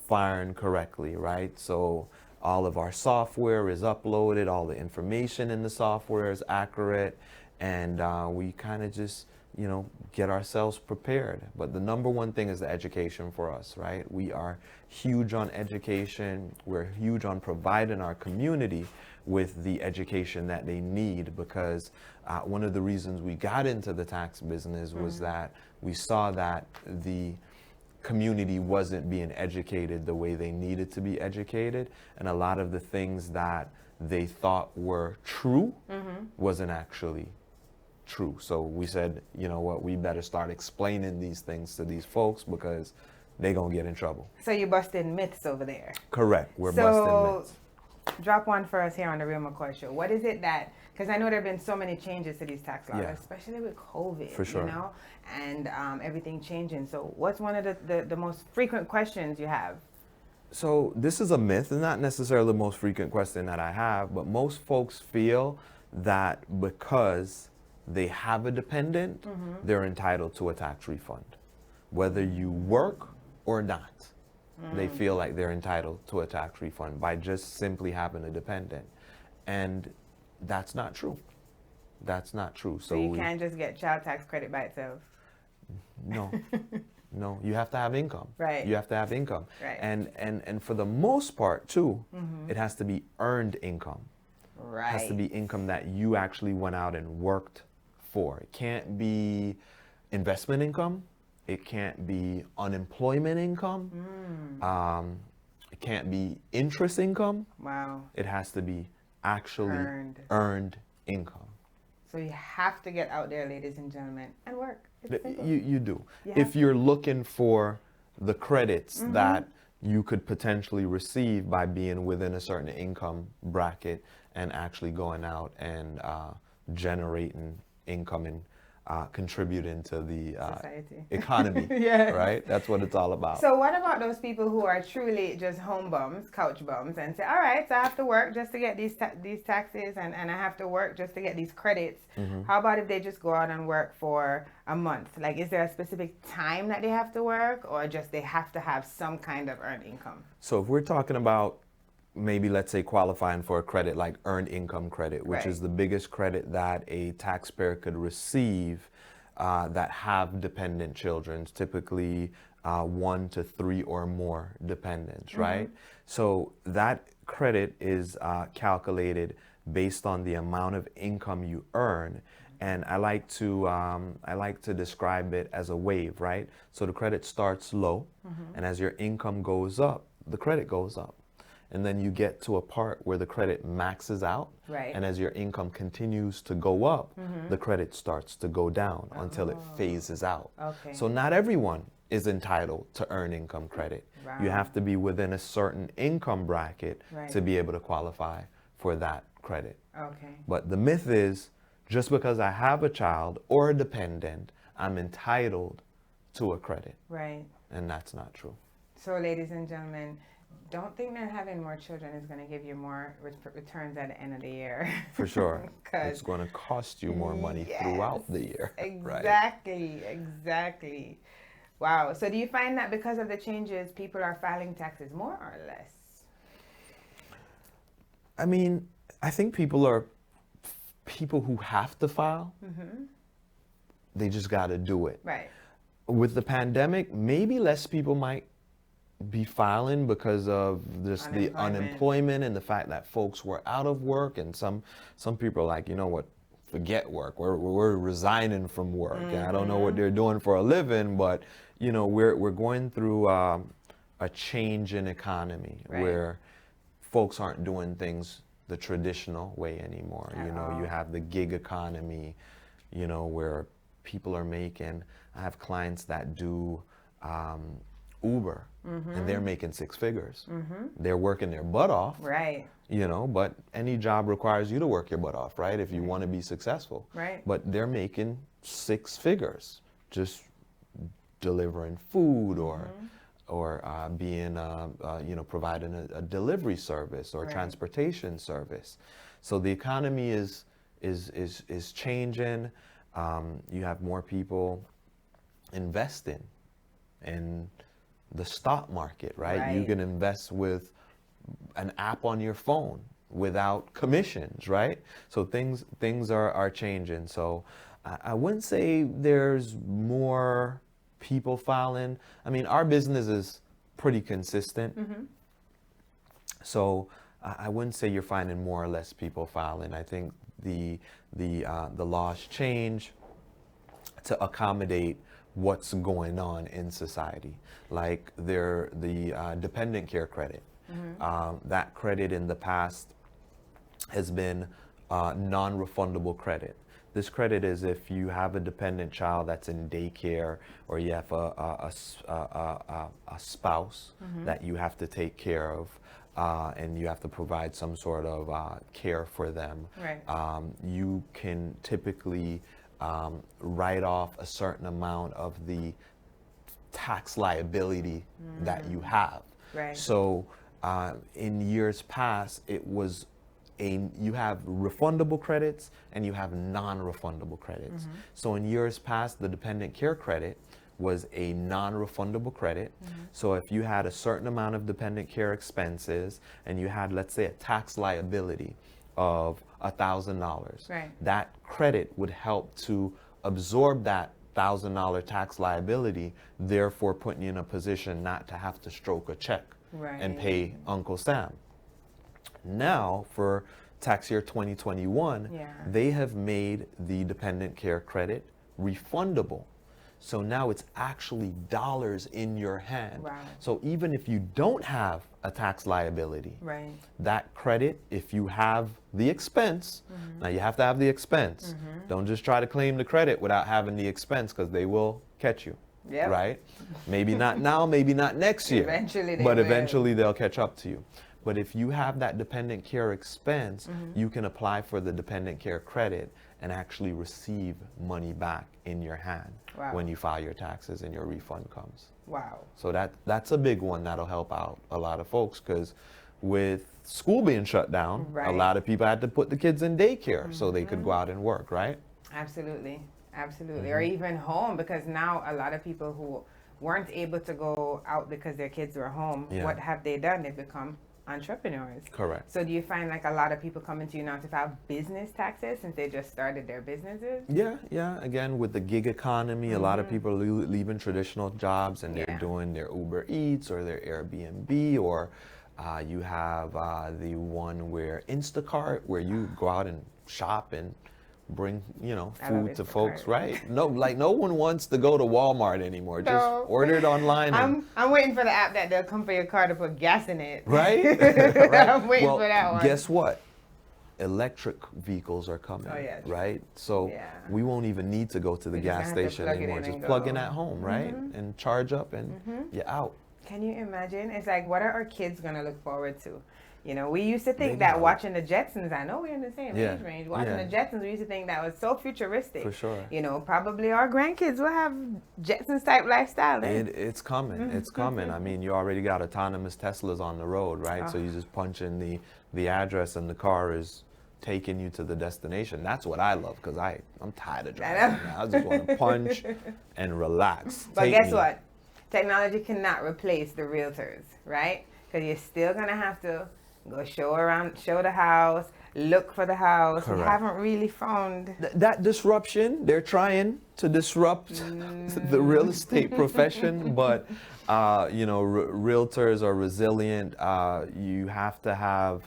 firing correctly, right? So all of our software is uploaded, all the information in the software is accurate, and we kind of just, get ourselves prepared. But the number one thing is the education for us, right? We are huge on education. We're huge on providing our community with the education that they need, because one of the reasons we got into the tax business was that we saw that the community wasn't being educated the way they needed to be educated, and a lot of the things that they thought were true wasn't actually true. So we said, you know what, we better start explaining these things to these folks because they're gonna get in trouble. So you're busting myths over there. Correct. We're busting myths. Drop one for us here on the Real McCoy Show. What is it that, because I know there have been so many changes to these tax laws, especially with COVID, For sure. and everything changing. So what's one of the most frequent questions you have? So this is a myth, and not necessarily the most frequent question that I have, but most folks feel that because they have a dependent, they're entitled to a tax refund. Whether you work or not, they feel like they're entitled to a tax refund by just simply having a dependent. And that's not true. That's not true. So you can't just get child tax credit by itself? No. No, you have to have income. Right. You have to have income. Right. And for the most part too, it has to be earned income. Right. It has to be income that you actually went out and worked for. It can't be investment income. It can't be unemployment income. It can't be interest income. Wow. It has to be actually earned income. So you have to get out there, ladies and gentlemen, and work. It's simple. You do. You If have you're looking for the credits that you could potentially receive by being within a certain income bracket and actually going out and generating income and contributing to the economy, right? That's what it's all about. So what about those people who are truly just home bums, couch bums, and say, all right, so I have to work just to get these taxes, and I have to work just to get these credits. How about if they just go out and work for a month? Like, is there a specific time that they have to work, or just they have to have some kind of earned income? So if we're talking about maybe, let's say, qualifying for a credit like earned income credit, which is the biggest credit that a taxpayer could receive that have dependent children, typically 1 to 3 or more dependents, right? So that credit is calculated based on the amount of income you earn. And I like to describe it as a wave, right? So the credit starts low, and as your income goes up, the credit goes up. And then you get to a part where the credit maxes out. Right. And as your income continues to go up, the credit starts to go down until it phases out. Okay. So not everyone is entitled to earn income credit. Wow. You have to be within a certain income bracket to be able to qualify for that credit. Okay. But the myth is, just because I have a child or a dependent, I'm entitled to a credit. Right. And that's not true. So, ladies and gentlemen, don't think that having more children is going to give you more returns at the end of the year. For sure. It's going to cost you more money throughout the year. Exactly, exactly. Wow. So do you find that because of the changes, people are filing taxes more or less? I mean, I think people who have to file, they just got to do it. Right. With the pandemic, maybe less people might be filing because of just the unemployment and the fact that folks were out of work, and some people are like, you know what, forget work. We're resigning from work. And I don't know what they're doing for a living, but you know, we're going through a change in economy where folks aren't doing things the traditional way anymore. You know, you have the gig economy, you know, where people are making. I have clients that do Uber, and they're making 6 figures. They're working their butt off. Right. You know, but any job requires you to work your butt off, right? If you want to be successful. Right. But they're making 6 figures just delivering food or being, you know, providing a delivery service or transportation service. So the economy is changing. You have more people investing in the stock market, right? You can invest with an app on your phone without commissions, right? So things are changing. So I wouldn't say there's more people filing. I mean, our business is pretty consistent. So I wouldn't say you're finding more or less people filing. I think the laws change to accommodate what's going on in society. Like the dependent care credit. That credit in the past has been non-refundable credit. This credit is if you have a dependent child that's in daycare, or you have a spouse that you have to take care of, and you have to provide some sort of care for them. Right. You can typically write off a certain amount of the tax liability that you have. Right. So in years past, it was you have refundable credits and you have non-refundable credits. So in years past, the dependent care credit was a non-refundable credit. So if you had a certain amount of dependent care expenses and you had, let's say, a tax liability of $1,000, that credit would help to absorb that $1,000 tax liability, therefore putting you in a position not to have to stroke a check and pay Uncle Sam. Now, for tax year 2021, they have made the dependent care credit refundable. So now it's actually dollars in your hand. Wow. So even if you don't have a tax liability, that credit, if you have the expense, now you have to have the expense. Don't just try to claim the credit without having the expense, because they will catch you. Right? Maybe not now, maybe not next year. Eventually they'll catch up to you. But if you have that dependent care expense, you can apply for the dependent care credit and actually receive money back in your hand when you file your taxes and your refund comes. Wow. So that's a big one that'll help out a lot of folks, because with school being shut down, a lot of people had to put the kids in daycare so they could go out and work, right? Absolutely. Absolutely. Or even home, because now a lot of people who weren't able to go out because their kids were home, what have they done? They've become entrepreneurs. Correct. So do you find like a lot of people coming to you now to file business taxes since they just started their businesses? Yeah. Again, with the gig economy, a lot of people are leaving traditional jobs and they're doing their Uber Eats or their Airbnb, or you have the one where Instacart, where you go out and shop and bring, food to folks, right? No, like no one wants to go to Walmart anymore. Just order it online. I'm waiting for the app that they'll come for your car to put gas in it. Right? I'm waiting for that one. Guess what? Electric vehicles are coming, right? So we won't even need to go to the gas station anymore. Just plug in at home, right? And charge up and you're out. Can you imagine? It's like, what are our kids going to look forward to? We used to think that watching the Jetsons, I know we're in the same age range, watching the Jetsons, we used to think that was so futuristic. For sure. Probably our grandkids will have Jetsons type lifestyle. It's coming. It's coming. I mean, you already got autonomous Teslas on the road, right? So you just punch in the address and the car is taking you to the destination. That's what I love, because I'm tired of driving. I just want to punch and relax. But guess what? technology cannot replace the realtors, right? Because you're still going to have to go show the house, look for the house. Correct. We haven't really found that disruption. They're trying to disrupt the real estate profession, but realtors are resilient. You have to have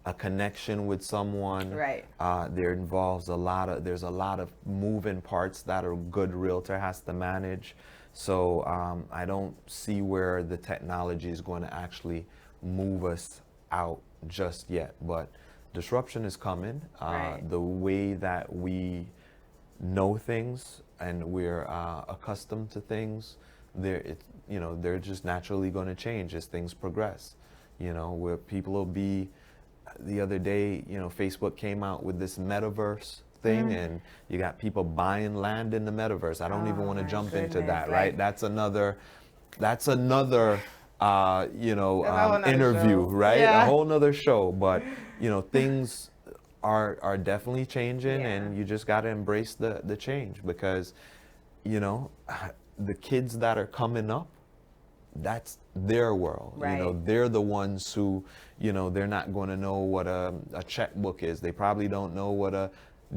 a connection with someone. Right. There's a lot of moving parts that a good realtor has to manage. So I don't see where the technology is going to actually move us out just yet, but disruption is coming. Right. The way that we know things and we're accustomed to things, they're just naturally going to change as things progress. Where people will be. The other day, Facebook came out with this metaverse thing, and you got people buying land in the metaverse. I don't even want to jump into that, right? That's another interview, show. right? Yeah. A whole nother show. But things are definitely changing, and you just got to embrace the change, because the kids that are coming up, that's their world. Right. They're the ones who, they're not going to know what a checkbook is. They probably don't know what a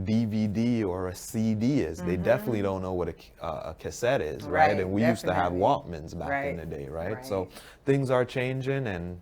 DVD or a CD is. They definitely don't know what a cassette is, right? And we used to have Walkmans back in the day, right? So things are changing, and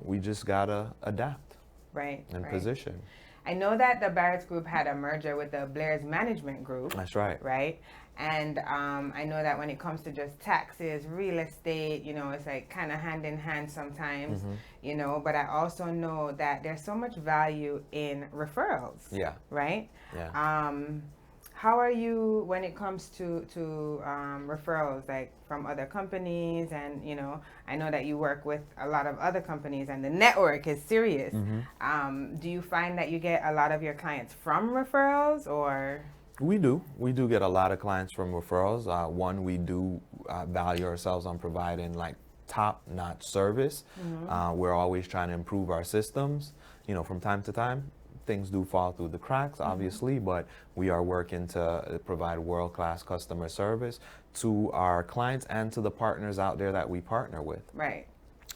we just gotta adapt and position. I know that the Barrett's Group had a merger with the Blair's Management Group. That's right. Right? And I know that when it comes to just taxes, real estate, it's like kind of hand in hand sometimes, but I also know that there's so much value in referrals. Yeah. Right? Yeah. How are you when it comes to referrals, like from other companies? And, I know that you work with a lot of other companies and the network is serious. Do you find that you get a lot of your clients from referrals, or? We do get a lot of clients from referrals. One, we do value ourselves on providing like top-notch service. We're always trying to improve our systems. From time to time, things do fall through the cracks, obviously, but we are working to provide world-class customer service to our clients and to the partners out there that we partner with. Right.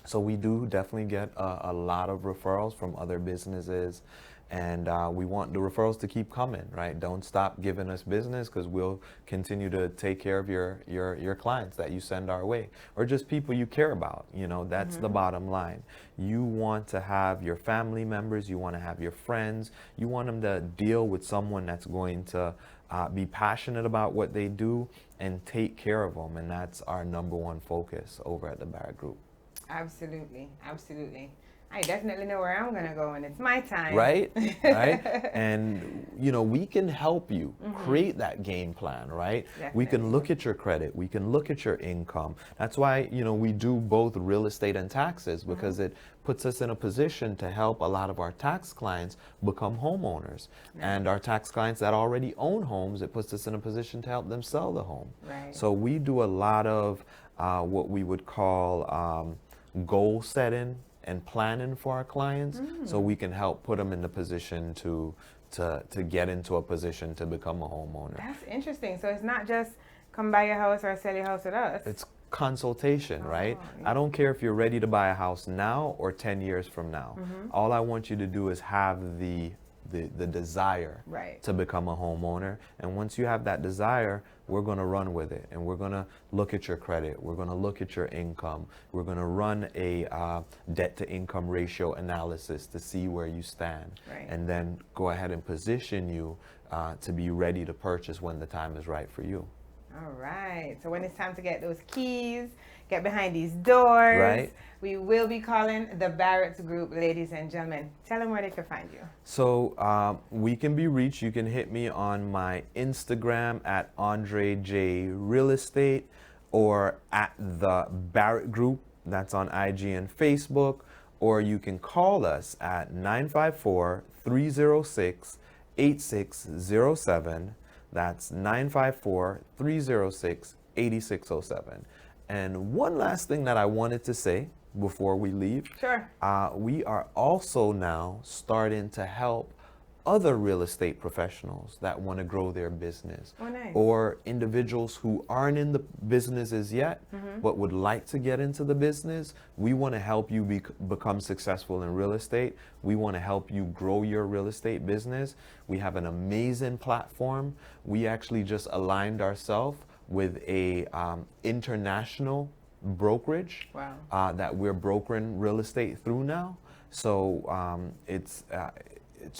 So we do definitely get a lot of referrals from other businesses. And we want the referrals to keep coming, right? Don't stop giving us business, because we'll continue to take care of your clients that you send our way, or just people you care about. That's the bottom line. You want to have your family members, you want to have your friends, you want them to deal with someone that's going to be passionate about what they do and take care of them. And that's our number one focus over at the Barrett Group. Absolutely. Absolutely. I definitely know where I'm going to go when it's my time. Right, right. And, we can help you create that game plan, right? Definitely. We can look at your credit. We can look at your income. That's why, we do both real estate and taxes, because it puts us in a position to help a lot of our tax clients become homeowners. And our tax clients that already own homes, it puts us in a position to help them sell the home. Right. So we do a lot of what we would call goal setting and planning for our clients, so we can help put them in the position to get into a position to become a homeowner. That's interesting. So it's not just come buy your house or sell your house with us. It's consultation, right? I don't care if you're ready to buy a house now or 10 years from now. All I want you to do is have the desire to become a homeowner. And once you have that desire, we're going to run with it, and we're going to look at your credit. We're going to look at your income. We're going to run a debt to income ratio analysis to see where you stand, and then go ahead and position you to be ready to purchase when the time is right for you. All right. So when it's time to get those keys, get behind these doors, we will be calling the Barrett's Group, ladies and gentlemen. Tell them where they can find you. So we can be reached. You can hit me on my Instagram at Andre J Real Estate, or at the Barrett Group. That's on IG and Facebook. Or you can call us at 954-306-8607. That's 954-306-8607. And one last thing that I wanted to say before we leave. Sure. We are also now starting to help other real estate professionals that want to grow their business, Oh, nice. or individuals who aren't in the businesses yet but would like to get into the business. We want to help you become successful in real estate. We want to help you grow your real estate business. We have an amazing platform. We actually just aligned ourselves with a international brokerage that we're brokering real estate through now. So it's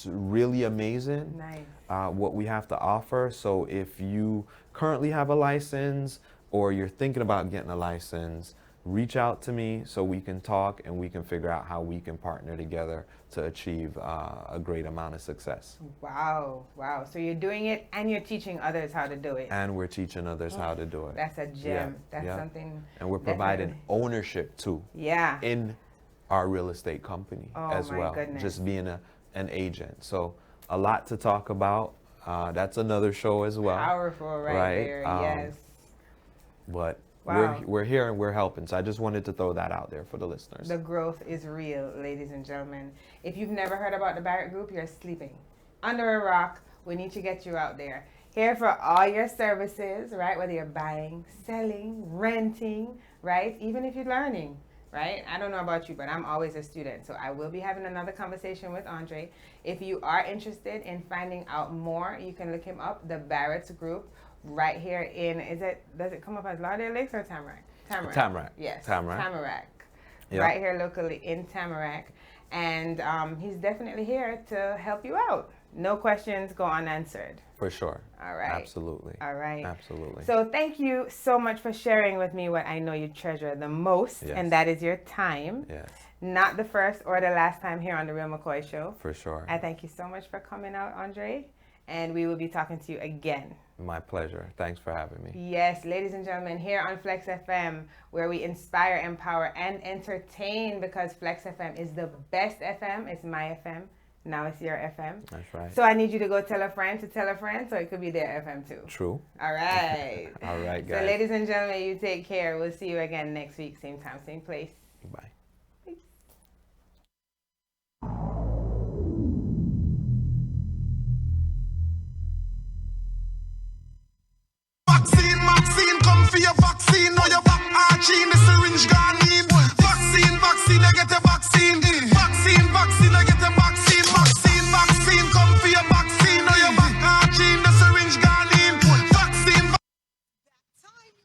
really amazing what we have to offer. So if you currently have a license or you're thinking about getting a license, reach out to me so we can talk and we can figure out how we can partner together to achieve a great amount of success. Wow. So you're doing it and you're teaching others how to do it. And we're teaching others how to do it. That's a gem. That's something. And we're providing ownership too. Yeah. In our real estate company as well. Goodness. Just being an agent. So a lot to talk about. That's another show as well. Powerful right there, yes. But wow. we're here and we're helping. So I just wanted to throw that out there for the listeners. The growth is real, ladies and gentlemen. If you've never heard about the Barrett Group, you're sleeping under a rock. We need to get you out there. Here for all your services, right? Whether you're buying, selling, renting, right? Even if you're learning. Right? I don't know about you, but I'm always a student. So I will be having another conversation with Andre. If you are interested in finding out more, you can look him up, the Barrett's Group, right here in, does it come up as Lauderdale Lakes or Tamarack? Tamarack. Yes. Tamarack. Yep. Right here locally in Tamarack. And he's definitely here to help you out. No questions go unanswered. For sure. All right. Absolutely. All right. Absolutely. So thank you so much for sharing with me what I know you treasure the most, and that is your time. Yes. Not the first or the last time here on The Real McCoy Show. For sure. I thank you so much for coming out, Andre, and we will be talking to you again. My pleasure. Thanks for having me. Yes, ladies and gentlemen, here on Flex FM, where we inspire, empower, and entertain, because Flex FM is the best FM. It's my FM. Now it's your FM. That's right. So I need you to go tell a friend to tell a friend, so it could be their FM too. True. All right. All right, guys. So ladies and gentlemen, you take care. We'll see you again next week, same time, same place. Bye. Vaccine, come for your vaccine. Now your back arching, the syringe gone in. Vaccine, I get a vaccine. Vaccine, I get a vaccine. Vaccine, come for your vaccine. Now your back arching, the syringe gone in. Vaccine.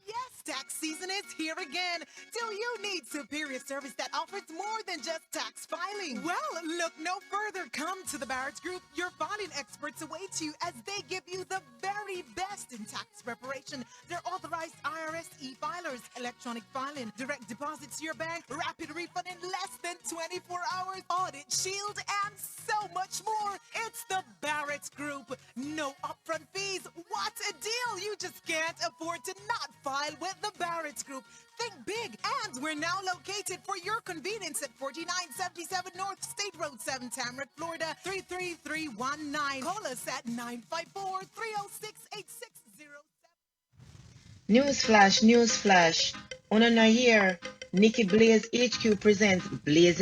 Yes, tax season is here again. Do you need superior service that offers more than just tax filing? Well, look no further. Come to the Barrett's Group. Your filing experts await you as they give you the very best in tax preparation. They're authorized IRS e-filers, electronic filing, direct deposits to your bank, rapid refund in less than 24 hours, audit, shield, and so much more. It's the Barrett's Group. No upfront fees. What a deal! You just can't afford to not file with the Barrett's Group. Think big, and we're now located for your convenience at 4977 North State Road 7, Tamarack, Florida 33319. Call us at 954-306-8607. Newsflash. Una na here. Nikki Blaze HQ presents Blaze